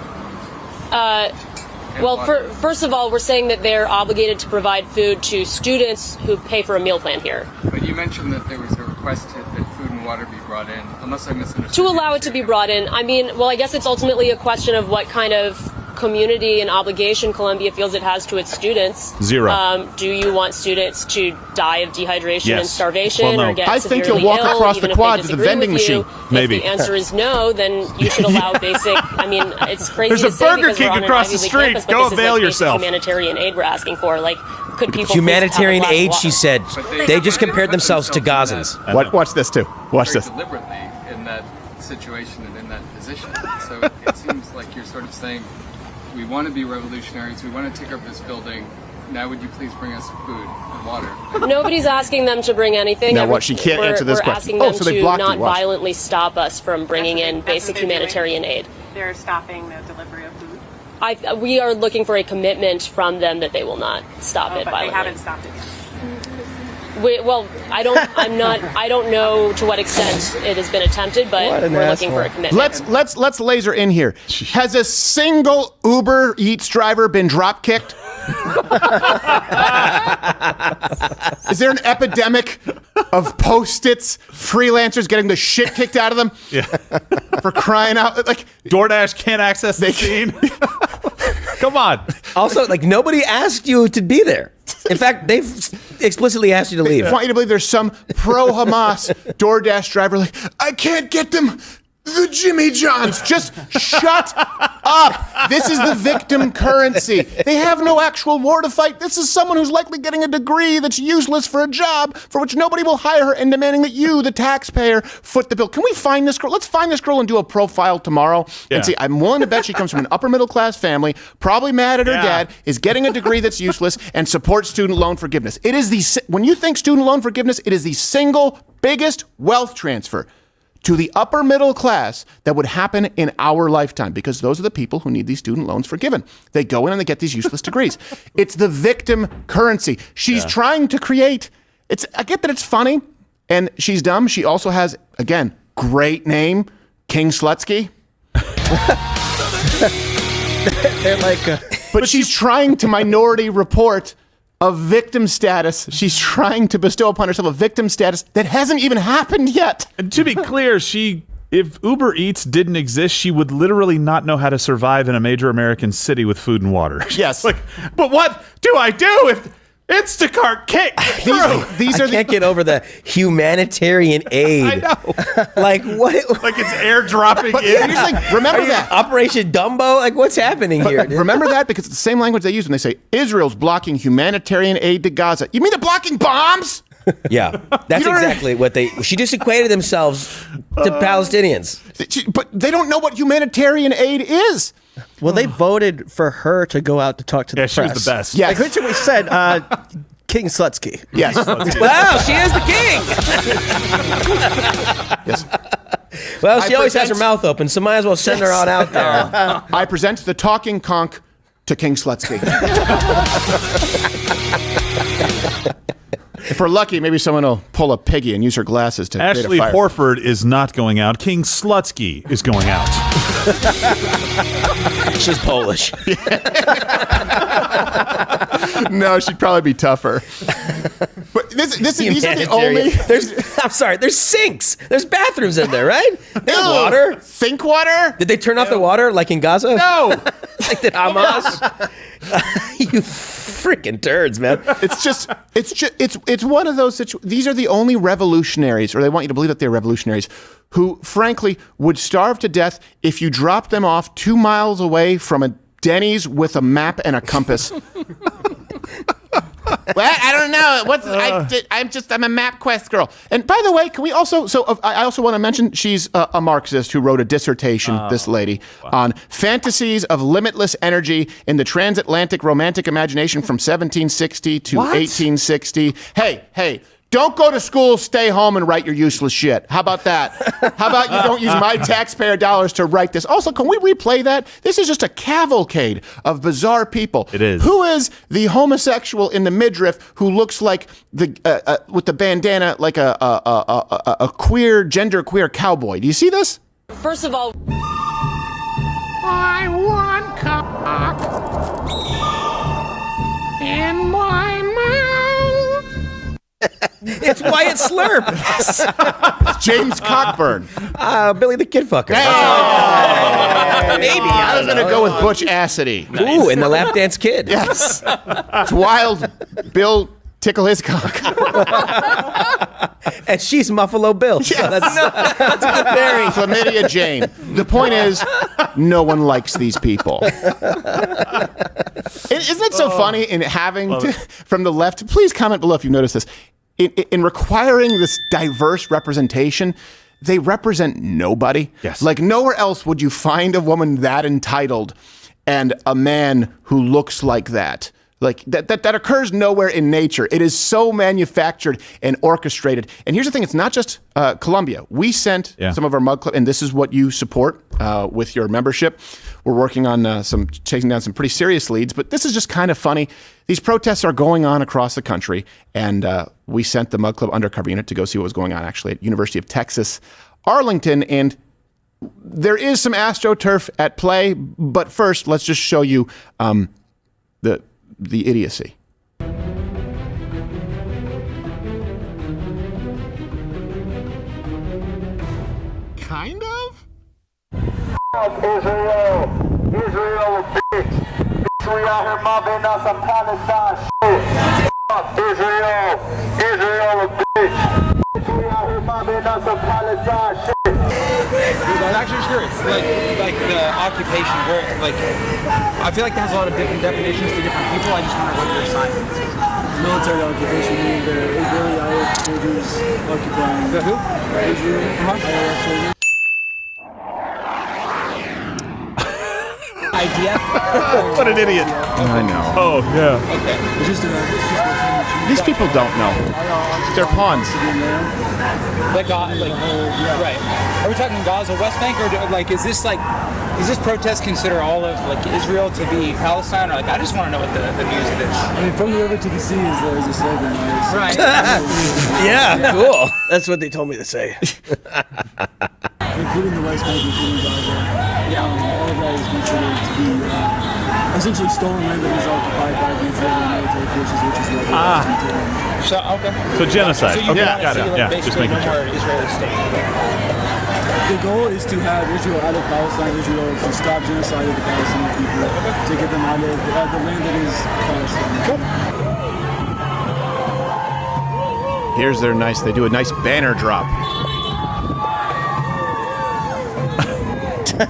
First of all, we're saying that they're obligated to provide food to students who pay for a meal plan here. But you mentioned that there was a request that food and water be brought in, unless I misunderstood. To allow it to be brought in. I mean, well, I guess it's ultimately a question of what kind of community and obligation Columbia feels it has to its students. Zero. Do you want students to die of dehydration and starvation, well, no. or get I think severely you'll walk ill, across even the if quad they to the disagree vending with you? machine. Maybe. If the answer is no, then you should allow basic. I mean, it's crazy. There's to a say Burger because we're King on an across the Ivy League street. Campus, but Go this is avail like yourself. basic humanitarian aid we're asking for. Like, could people Humanitarian please have a aid, glass she of said. But They just compared themselves to Gazans. Watch this too. Watch very this. deliberately in that situation and in that position. So it seems like you're sort of saying, we want to be revolutionaries, we want to take over this building, now would you please bring us food and water? Nobody's asking them to bring anything. Now, what? She can't answer this we're question. Asking them So they to blocked you. not Watch. violently stop us from bringing in basic humanitarian aid. They're stopping the delivery of food. We are looking for a commitment from them that they will not stop it But violently. they haven't stopped it yet. I don't know to what extent it has been attempted, but we're looking for a commitment. Let's laser in here. Has a single Uber Eats driver been drop kicked? Is there an epidemic of Post-its, freelancers getting the shit kicked out of them? Yeah. For crying out, like DoorDash can't access the scene. Come on. Also, like, nobody asked you to be there. In fact, they've explicitly asked you to leave. I want you to believe there's some pro-Hamas DoorDash driver like, I can't get them the Jimmy Johns. Just shut up. This is the victim currency. They have no actual war to fight. This is someone who's likely getting a degree that's useless for a job for which nobody will hire her and demanding that you, the taxpayer, foot the bill. Can we find this girl? Let's find this girl and do a profile tomorrow and see. I'm willing to bet she comes from an upper middle class family, probably mad at her dad, is getting a degree that's useless, and supports student loan forgiveness. It is when you think student loan forgiveness, it is the single biggest wealth transfer to the upper middle class that would happen in our lifetime, because those are the people who need these student loans forgiven. They go in and they get these useless degrees. It's the victim currency. She's trying to create, I get that it's funny and she's dumb. She also has, again, great name, King Slutsky. They're like, but she's trying to minority report a victim status. She's trying to bestow upon herself a victim status that hasn't even happened yet. And to be clear, if Uber Eats didn't exist, she would literally not know how to survive in a major American city with food and water. Yes. But what do I do if Instacart can't get through? I can't get over the humanitarian aid. I know. Like, what? Like it's airdropping in. Here's the thing, remember that. Operation Dumbo? Like, what's happening here? Dude? Remember that? Because it's the same language they use when they say Israel's blocking humanitarian aid to Gaza. You mean they're blocking bombs? Yeah, that's exactly what she just equated themselves to Palestinians. But they don't know what humanitarian aid is. Well, they voted for her to go out to talk to the press. She was the best. Yeah, like we said, King Slutsky. Yes. Wow, she is the king. Yes. Well, she always has her mouth open, so might as well send her on out there. I present the talking conch to King Slutsky. If we're lucky, maybe someone will pull a piggy and use her glasses to create Ashley a fire. Horford is not going out. King Slutsky is going out. She's Polish. No, she'd probably be tougher. But these are the only. I'm sorry. There's sinks. There's bathrooms in there, right? There's water. Think water. Did they turn off the water like in Gaza? No. Like did Hamas? You freaking turds, man. It's one of those situations. These are the only revolutionaries, or they want you to believe that they're revolutionaries, who frankly would starve to death if you dropped them off 2 miles away from a Denny's with a map and a compass. Well, I don't know. I'm a MapQuest girl. And by the way, can we also? So I also want to mention she's a Marxist who wrote a dissertation. This lady on fantasies of limitless energy in the transatlantic romantic imagination from 1760 to 1860. Hey. Don't go to school, stay home, and write your useless shit. How about that? How about you don't use my taxpayer dollars to write this? Also, can we replay that? This is just a cavalcade of bizarre people. It is. Who is the homosexual in the midriff who looks like the with the bandana like a queer, genderqueer cowboy? Do you see this? First of all, I want cock in my mouth. It's Wyatt Slurp. It's James Cockburn. Billy the Kid Fucker. Maybe. I was going to go with Butch Cassidy. Nice. Ooh, and the Lap Dance Kid. Yes. It's wild. Bill tickle his cock. And she's Muffalo Bill. Yes. So that's a good pairing. Chlamydia Jane. The point is, no one likes these people. Isn't it so funny in having to, from the left? Please comment below if you notice this. In requiring this diverse representation, they represent nobody. Yes. Like nowhere else would you find a woman that entitled and a man who looks like that. Like that occurs nowhere in nature. It is so manufactured and orchestrated. And here's the thing: it's not just Columbia. We sent some of our mug club, and this is what you support with your membership. We're working on chasing down some pretty serious leads, but this is just kind of funny. These protests are going on across the country, and we sent the Mug Club undercover unit to go see what was going on actually at University of Texas, Arlington, and there is some AstroTurf at play. But first, let's just show you the idiocy. Kind of? Israel, bitch. We out here mobbing on some Palestine shit. Israel, bitch. We out here mobbing on some Palestine shit. I'm actually just curious, like the occupation, where, like, I feel like that has a lot of different definitions to different people. I just wonder what your assignment is. Military occupation, meaning the Israeli IDF soldiers occupying. The who? Israel. IDF soldiers. IDF? What an idiot. I know. Oh, yeah. Okay. These people don't know. They're pawns. Right. Are we talking Gaza, West Bank, or is this protest consider all of Israel to be Palestine? Or I just want to know what the news of this. I mean, from the river to the sea is a slogan. Right. Yeah, cool. That's what they told me to say. Including the West Bank, including Gaza. Yeah. All of that is considered to be essentially stolen land that is occupied by the Israeli military forces, which is what So, okay. So genocide. So you okay, want to got see, it. Yeah, just basically making no sure. more Israeli state. The goal is to have Israel out of Palestine, Israel to stop genocide of the Palestinian people, to get them out of the land that is Palestine. Here's their they do a nice banner drop. The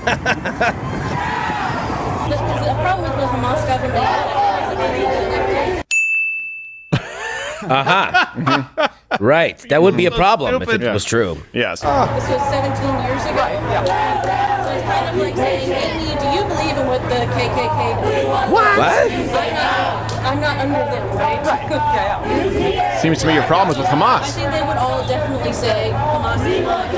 problem with the Hamas government. Right. That would be a problem if it was true. Yes. This was 17 years ago. So it's kind of like saying, Amy, do you believe in what the KKK did? What? I'm not under them, right? Seems to me your problem is with Hamas. I think they would all definitely say Hamas is wrong.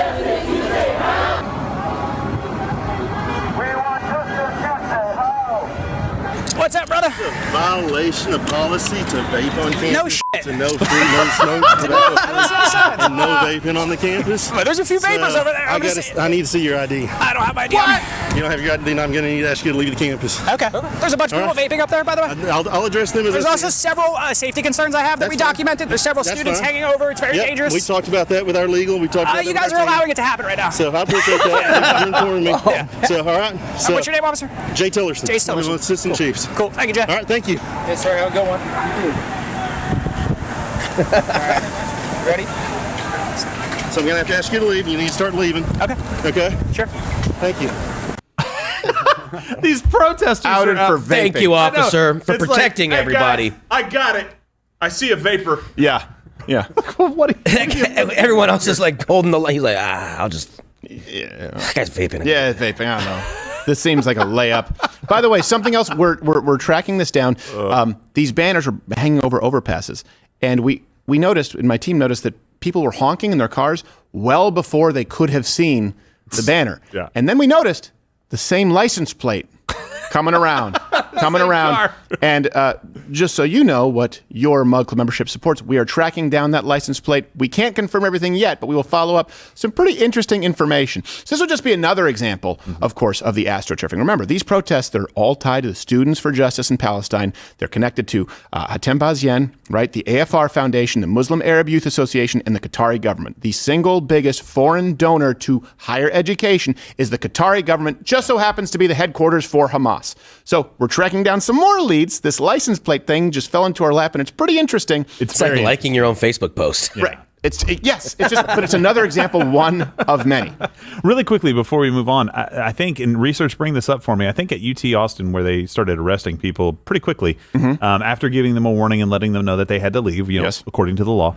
What's that, brother? It's a violation of policy to vape on campus. No shit. To no food, no smoke, and no vaping on the campus. Well, there's a few vapors over there. I need to see your ID. I don't have my ID. What? You don't have your ID, then I'm going to need to ask you to leave the campus. Okay. There's a bunch of people vaping up there, by the way. I'll address them as There's also several safety concerns I have that we documented. There's several students hanging over. It's very dangerous. We talked about that with our legal. We talked about you guys are allowing it to happen right now. So I appreciate that. You're informing me. Yeah. So, all right. So, what's your name, officer? Jay Tillerson. Jay Tillerson. I'm an assistant chiefs. Cool. Thank you, Jay. All right. Thank you. Yes, sir. Have a good one. All right. Ready? So I'm going to have to ask you to leave. You need to start leaving. Okay. Okay? Sure. Thank you. These protesters outed are for vaping. Thank you, officer, for It's protecting like, hey, everybody. guys, I got it. I see a vapor. Yeah. What? Everyone else is like holding the light. He's like, I'll just. Yeah. That guy's vaping. Yeah, vaping. I don't know. This seems like a layup. By the way, something else. We're tracking this down. These banners are hanging over overpasses, and we noticed, and my team noticed, that people were honking in their cars well before they could have seen the banner. Yeah. And then we noticed the same license plate coming around. And just so you know what your Mug Club membership supports, we are tracking down that license plate. We can't confirm everything yet, but we will follow up some pretty interesting information. So this will just be another example, of course, of the astroturfing. Remember, these protests, they're all tied to the Students for Justice in Palestine. They're connected to Hatem Bazien, right? The AFR Foundation, the Muslim Arab Youth Association, and the Qatari government. The single biggest foreign donor to higher education is the Qatari government, just so happens to be the headquarters for Hamas. So we're tracking down some more leads. This license plate thing just fell into our lap, and it's pretty interesting. It's like liking your own Facebook post. Yeah. Right. It's but it's another example, one of many. Really quickly before we move on, I think, and research bring this up for me, I think at UT Austin, where they started arresting people pretty quickly, after giving them a warning and letting them know that they had to leave, according to the law,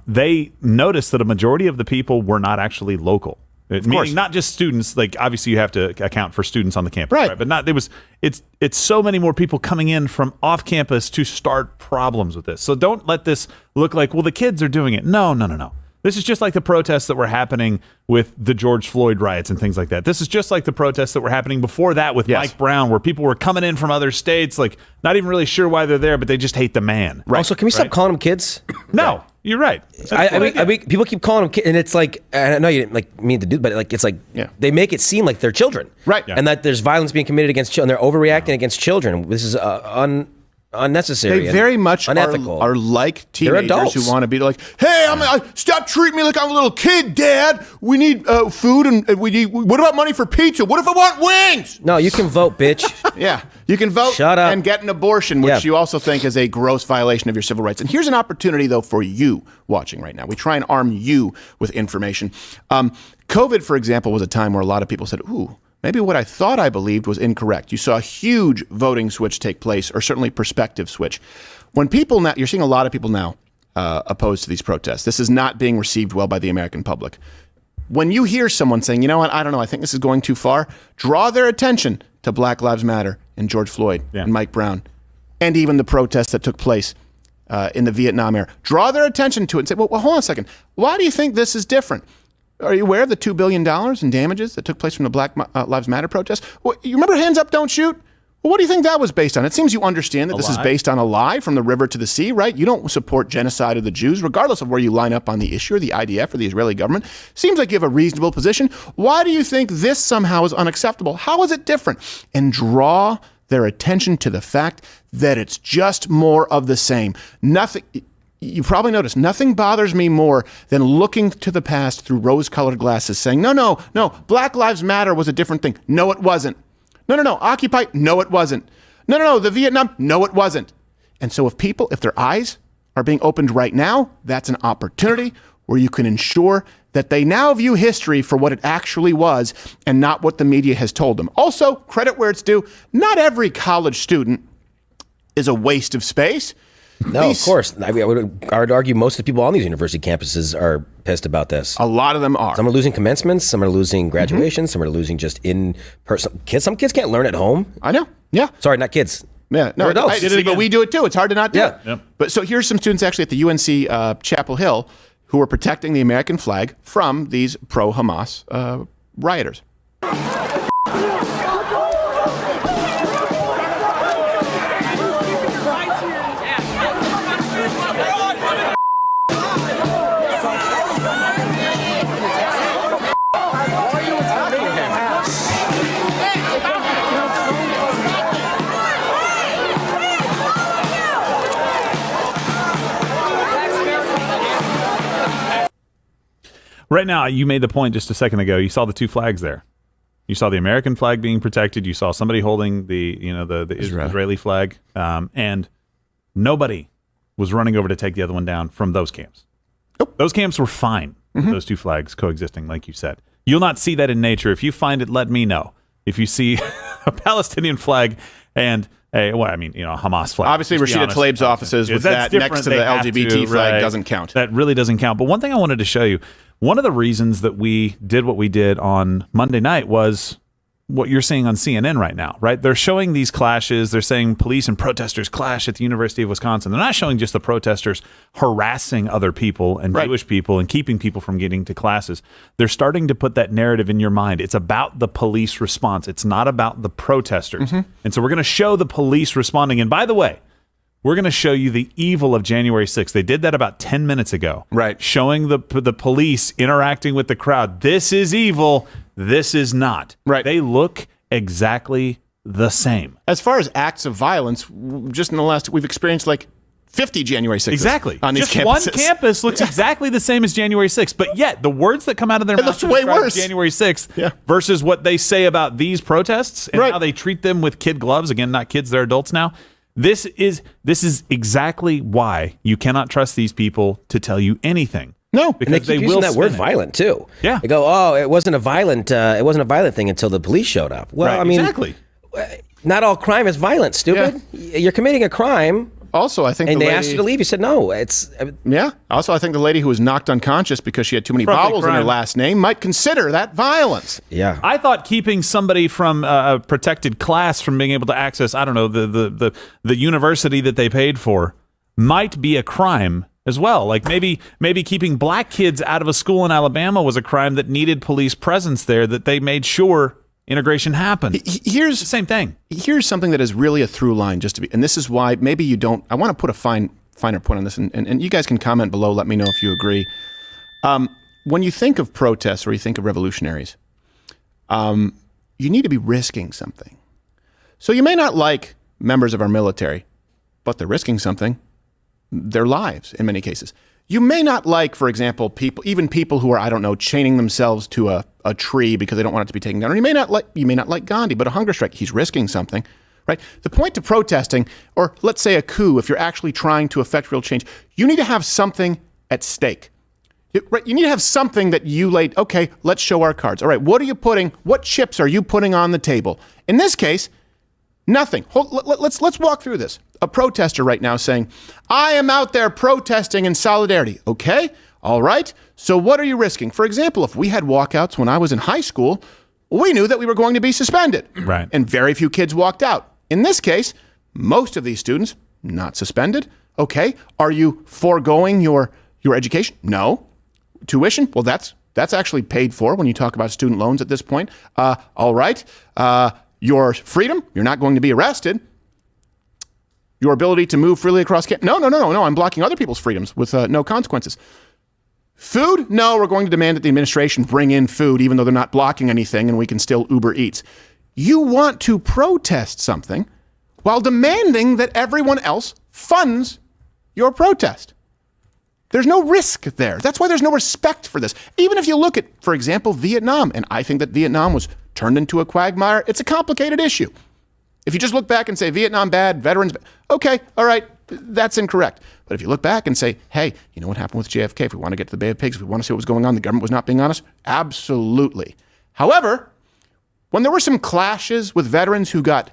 they noticed that a majority of the people were not actually local. Meaning not just students, like obviously you have to account for students on the campus, right? But it's so many more people coming in from off campus to start problems with this. So don't let this look like, well, the kids are doing it. No. This is just like the protests that were happening with the George Floyd riots and things like that. This is just like the protests that were happening before that with Mike Brown, where people were coming in from other states, like not even really sure why they're there, but they just hate the man. Right. Also, can we stop calling them kids? No. You're right. I mean, people keep calling them kids, and it's like, I know you didn't mean to do, but it's like they make it seem like they're children, right? And that there's violence being committed against children. They're overreacting against children. This is unnecessary. They very much unethical. Are like teenagers who want to be like, hey, stop treating me like I'm a little kid, Dad. We need food, and what about money for pizza? What if I want wings? No, you can vote, bitch. Yeah, you can vote. Shut up. And get an abortion, which you also think is a gross violation of your civil rights. And here's an opportunity, though, for you watching right now. We try and arm you with information. COVID, for example, was a time where a lot of people said, ooh, maybe what I thought I believed was incorrect. You saw a huge voting switch take place, or certainly perspective switch. When people now, you're seeing a lot of people now opposed to these protests. This is not being received well by the American public. When you hear someone saying, you know what, I don't know, I think this is going too far, draw their attention to Black Lives Matter and George Floyd and Mike Brown, and even the protests that took place in the Vietnam era. Draw their attention to it and say, well, hold on a second. Why do you think this is different? Are you aware of the $2 billion in damages that took place from the Black Lives Matter protest? Well, you remember Hands Up, Don't Shoot? Well, what do you think that was based on? It seems you understand that this is based on a lie from the river to the sea, right? You don't support genocide of the Jews, regardless of where you line up on the issue, or the IDF or the Israeli government. Seems like you have a reasonable position. Why do you think this somehow is unacceptable? How is it different? And draw their attention to the fact that it's just more of the same. Nothing. You probably noticed, nothing bothers me more than looking to the past through rose-colored glasses saying, no, Black Lives Matter was a different thing. No, it wasn't. No, Occupy, no, it wasn't. No, the Vietnam, no, it wasn't. And so if their eyes are being opened right now, that's an opportunity where you can ensure that they now view history for what it actually was and not what the media has told them. Also, credit where it's due, not every college student is a waste of space. No, of course. I would argue most of the people on these university campuses are pissed about this. A lot of them are. Some are losing commencements. Some are losing graduation. Some are losing just in-person. Some kids can't learn at home. I know. Yeah. Sorry, not kids. Yeah. No, adults. But we do it too. It's hard to not do it. Yep. But so here's some students actually at the UNC Chapel Hill who are protecting the American flag from these pro-Hamas rioters. Right now, you made the point just a second ago. You saw the two flags there. You saw the American flag being protected. You saw somebody holding the Israeli flag, and nobody was running over to take the other one down from those camps. Nope. Those camps were fine with those two flags coexisting, like you said. You'll not see that in nature. If you find it, let me know. If you see a Palestinian flag and Hamas flag. Obviously, Rashida Tlaib's offices with that next to the LGBT flag doesn't count. That really doesn't count. But one thing I wanted to show you, one of the reasons that we did what we did on Monday night was what you're seeing on CNN right now, right? They're showing these clashes. They're saying police and protesters clash at the University of Wisconsin. They're not showing just the protesters harassing other people and Jewish people and keeping people from getting to classes. They're starting to put that narrative in your mind. It's about the police response. It's not about the protesters. And so we're going to show the police responding. And by the way, we're going to show you the evil of January 6th. They did that about 10 minutes ago. Right. Showing the police interacting with the crowd. This is evil. This is not. Right. They look exactly the same. As far as acts of violence, just in the last, we've experienced like 50 January 6th. Exactly. On these just campuses. One campus looks exactly the same as January 6th, but yet the words that come out of their mouth way worse. January 6th versus what they say about these protests and how they treat them with kid gloves. Again, not kids, they're adults now. This is exactly why you cannot trust these people to tell you anything. No, because and they keep using that word violent too. Yeah, they go, "Oh, it wasn't a violent thing until the police showed up." Well, I mean, exactly. Not all crime is violent. Stupid. Yeah. You're committing a crime. Also, I think and they asked you to leave. You said no. Also, I think the lady who was knocked unconscious because she had too many vowels in her last name might consider that violence. Yeah, I thought keeping somebody from a protected class from being able to access, I don't know, the university that they paid for might be a crime as well. Like maybe keeping black kids out of a school in Alabama was a crime that needed police presence there, that they made sure integration happened. Here's the same thing. Here's something that is really a through line, and this is why maybe you don't, I want to put a finer point on this, and you guys can comment below, let me know if you agree. When you think of protests or you think of revolutionaries, you need to be risking something. So you may not like members of our military, but they're risking something. Their lives in many cases. You may not like, for example, people who are, I don't know, chaining themselves to a tree because they don't want it to be taken down. Or you may not like Gandhi, but a hunger strike, he's risking something, right? The point to protesting, or let's say a coup, if you're actually trying to affect real change, you need to have something at stake. Right? You need to have something that you laid, okay, let's show our cards. All right, what chips are you putting on the table? In this case, nothing. Let's walk through this. A protester right now saying, I am out there protesting in solidarity. Okay, all right. So what are you risking? For example, if we had walkouts when I was in high school, we knew that we were going to be suspended. Right. And very few kids walked out. In this case, most of these students, not suspended. Okay, are you foregoing your education? No. Tuition? Well, that's actually paid for when you talk about student loans at this point. All right. Your freedom, you're not going to be arrested. Your ability to move freely across campus. No, I'm blocking other people's freedoms with no consequences. Food? No, we're going to demand that the administration bring in food even though they're not blocking anything and we can still Uber Eats. You want to protest something while demanding that everyone else funds your protest. There's no risk there. That's why there's no respect for this. Even if you look at, for example, Vietnam, and I think that Vietnam was turned into a quagmire, it's a complicated issue. If you just look back and say Vietnam bad, veterans bad, okay, all right, that's incorrect. But if you look back and say, hey, you know what happened with JFK? If we want to get to the Bay of Pigs, if we want to see what was going on, the government was not being honest, absolutely. However, when there were some clashes with veterans who got,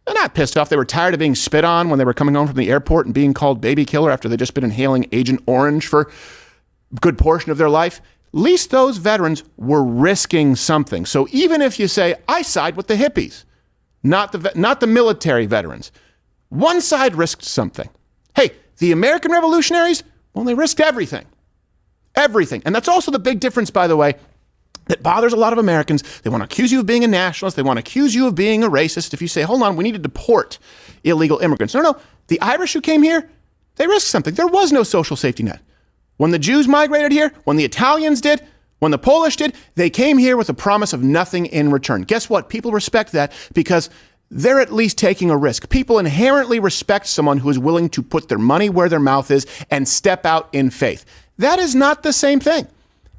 they're not pissed off, they were tired of being spit on when they were coming home from the airport and being called baby killer after they'd just been inhaling Agent Orange for a good portion of their life, at least those veterans were risking something. So even if you say, I side with the hippies, not the military veterans, one side risked something. Hey, the American revolutionaries, well, they risked everything. Everything. And that's also the big difference, by the way, that bothers a lot of Americans. They want to accuse you of being a nationalist. They want to accuse you of being a racist. If you say, hold on, we need to deport illegal immigrants. No. The Irish who came here, they risked something. There was no social safety net. When the Jews migrated here, when the Italians did, when the Polish did, they came here with a promise of nothing in return. Guess what? People respect that because they're at least taking a risk. People inherently respect someone who is willing to put their money where their mouth is and step out in faith. That is not the same thing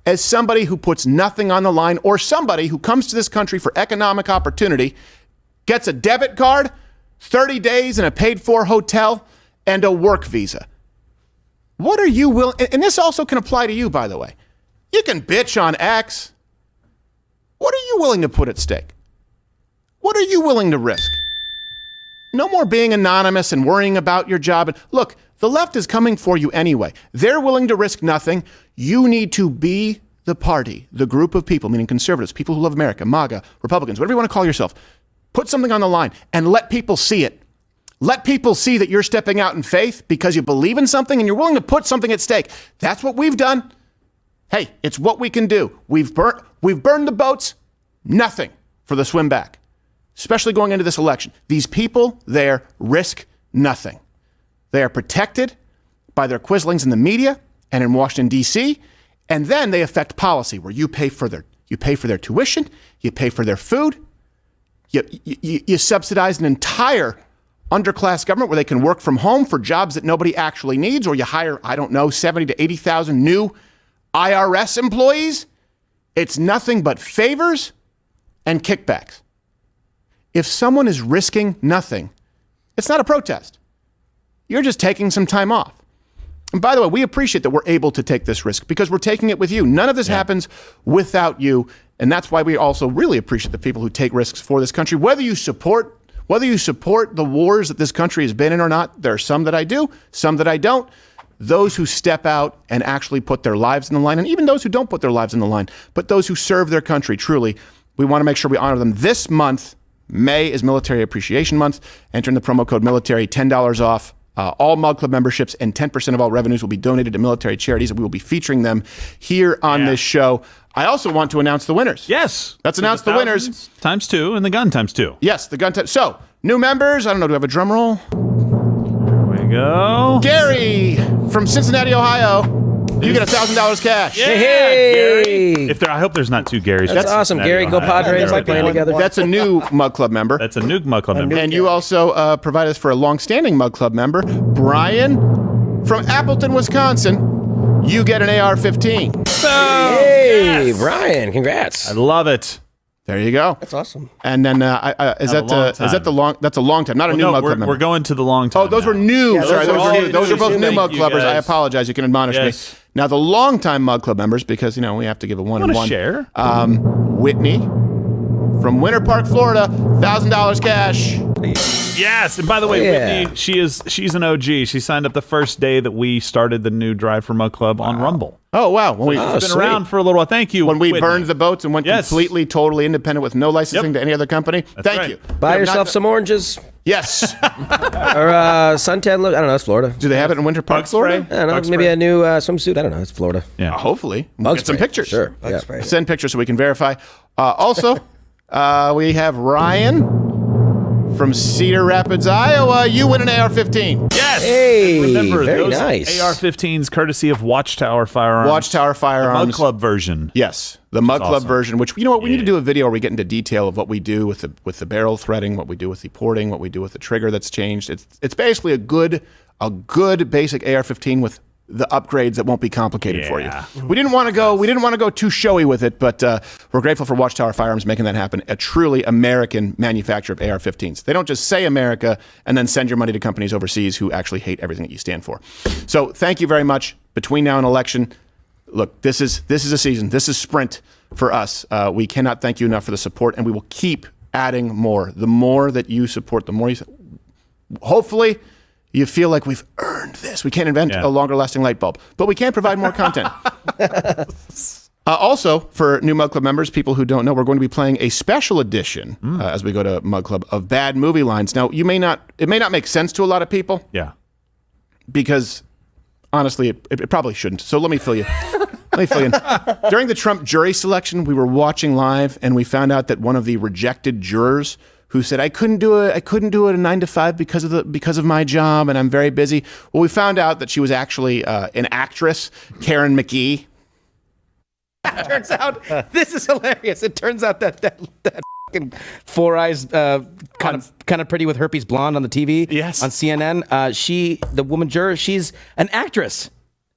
as somebody who puts nothing on the line or somebody who comes to this country for economic opportunity, gets a debit card, 30 days in a paid-for hotel, and a work visa. What are you willing, and this also can apply to you, by the way. You can bitch on X. What are you willing to put at stake? What are you willing to risk? No more being anonymous and worrying about your job. And look, the left is coming for you anyway. They're willing to risk nothing. You need to be the party, the group of people, meaning conservatives, people who love America, MAGA, Republicans, whatever you want to call yourself. Put something on the line and let people see it. Let people see that you're stepping out in faith because you believe in something and you're willing to put something at stake. That's what we've done. Hey, it's what we can do. We've burned the boats. Nothing for the swim back, especially going into this election. These people there risk nothing. They are protected by their quislings in the media and in Washington, D.C., and then they affect policy where you pay for their tuition, you pay for their food, you subsidize an entire underclass government where they can work from home for jobs that nobody actually needs, or you hire, 70 to 80,000 new IRS employees. It's nothing but favors and kickbacks. If someone is risking nothing, it's not a protest. You're just taking some time off. And by the way, we appreciate that we're able to take this risk because we're taking it with you. None of this happens without you. And that's why we also really appreciate the people who take risks for this country. Whether you support the wars that this country has been in or not, there are some that I do, some that I don't. Those who step out and actually put their lives in the line, and even those who don't put their lives in the line, but those who serve their country, truly, we want to make sure we honor them. This month, May, is Military Appreciation Month. Enter in the promo code military, $10 off. All Mug Club memberships and 10% of all revenues will be donated to military charities, and we will be featuring them here on this show. I also want to announce the winners. Yes. Let's announce the winners. Times 2 and the gun times 2. Yes, the gun times. So, new members. I don't know. Do we have a drum roll? There we go. Gary from Cincinnati, Ohio. You get $1,000 cash. Yeah, Gary. I hope there's not two Garys. That's awesome. Gary, go Padres. They're playing together. That's a new Mug Club member. That's a new Mug Club member. And you also provide us for a long-standing Mug Club member, Brian from Appleton, Wisconsin. You get an AR-15. Hey, yes. Brian, congrats. I love it. There you go. That's awesome. And then is that the long? That's a long time, not a new Mug Club member. We're going to the long time. Oh, those were new. Yeah, Sorry, those are both new Mug Clubbers. Guys. I apologize. You can admonish me. Now the long-time Mug Club members, because we have to give a one and one. Share. Whitney from Winter Park, Florida, $1,000 cash. Yes, and by the way, Whitney, she's an OG. She signed up the first day that we started the new Drive for Mug Club on Rumble. Oh, wow. She's been around for a little while. Thank you, When we Whitney. burned the boats and went completely, totally independent with no licensing to any other company. Thank you. Buy yourself some oranges. Yes. Or suntan look. I don't know. It's Florida. Do they have it in Winter Park, Florida? I don't know. Maybe a new swimsuit. I don't know. It's Florida. Yeah. Hopefully. Bug Get some spray. pictures. Sure. Send pictures so we can verify. Also, we have Ryan from Cedar Rapids, Iowa. You win an AR-15. Yes. Hey, remember, very those nice. AR-15s courtesy of Watchtower Firearms. Watchtower Firearms. The Mug Club version. Yes, the Mug Club version, which, we need to do a video where we get into detail of what we do with the barrel threading, what we do with the porting, what we do with the trigger that's changed. It's basically a good basic AR-15 with the upgrades that won't be complicated for you. We didn't want to go too showy with it, but we're grateful for Watchtower Firearms making that happen. A truly American manufacturer of AR-15s. They don't just say America and then send your money to companies overseas who actually hate everything that you stand for. So thank you very much. Between now and election, look, this is a season. This is sprint for us. We cannot thank you enough for the support, and we will keep adding more. The more that you support, the more you. Hopefully, you feel like we've earned this. We can't invent a longer-lasting light bulb, but we can provide more content. Also, for new Mug Club members, people who don't know, we're going to be playing a special edition as we go to Mug Club of bad movie lines. Now, it may not make sense to a lot of people. Yeah. Because, honestly, it probably shouldn't. So let me fill you. During the Trump jury selection, we were watching live, and we found out that one of the rejected jurors who said, I couldn't do it a 9 to 5 because of my job, and I'm very busy. Well, we found out that she was actually an actress, Karen McGee. It turns out, this is hilarious. It turns out that fucking Four Eyes, kind of pretty with herpes blonde on the TV. Yes. On CNN. The woman juror, she's an actress.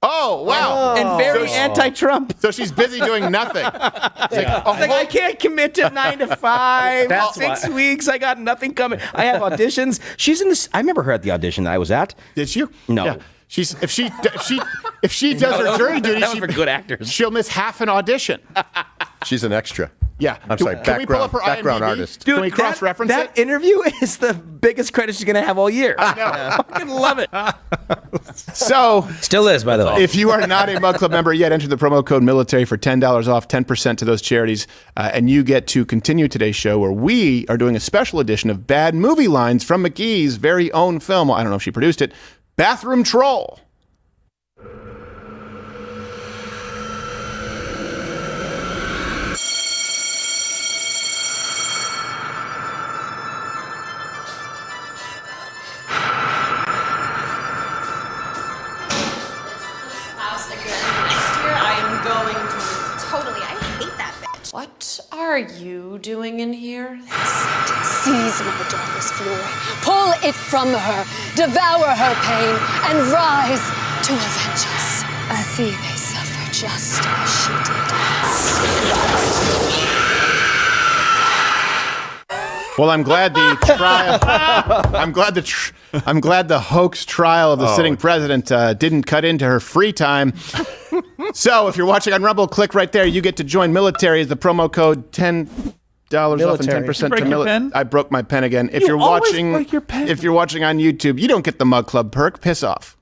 Oh, wow. And very anti-Trump. So she's busy doing nothing. I can't commit to 9 to 5. That's 6 weeks. I got nothing coming. I have auditions. She's in this. I remember her at the audition that I was at. Did you? No. Yeah. If she does her jury duty, that was for good actors. She'll miss half an audition. She's an extra. Yeah. I'm sorry, Can we pull up her background IMDb? artist. Can we cross-reference it? That interview is the biggest credit she's going to have all year. I know. I fucking love it. So, still is, by the way. If you are not a Mug Club member yet, enter the promo code military for $10 off, 10% to those charities, and you get to continue today's show where we are doing a special edition of Bad Movie Lines from McGee's very own film. Well, I don't know if she produced it. Bathroom Troll. What are you doing in here? Seize my daughter's floor, pull it from her, devour her pain, and rise to avenge us. I see they suffer just as she did. Well, I'm glad the trial. I'm glad the hoax trial of the sitting president didn't cut into her free time. So, if you're watching on Rumble, click right there. You get to join military as the promo code $10 off and 10% to military. I broke my pen again. If you're watching, if you're watching on YouTube, you don't get the Mug Club perk. Piss off.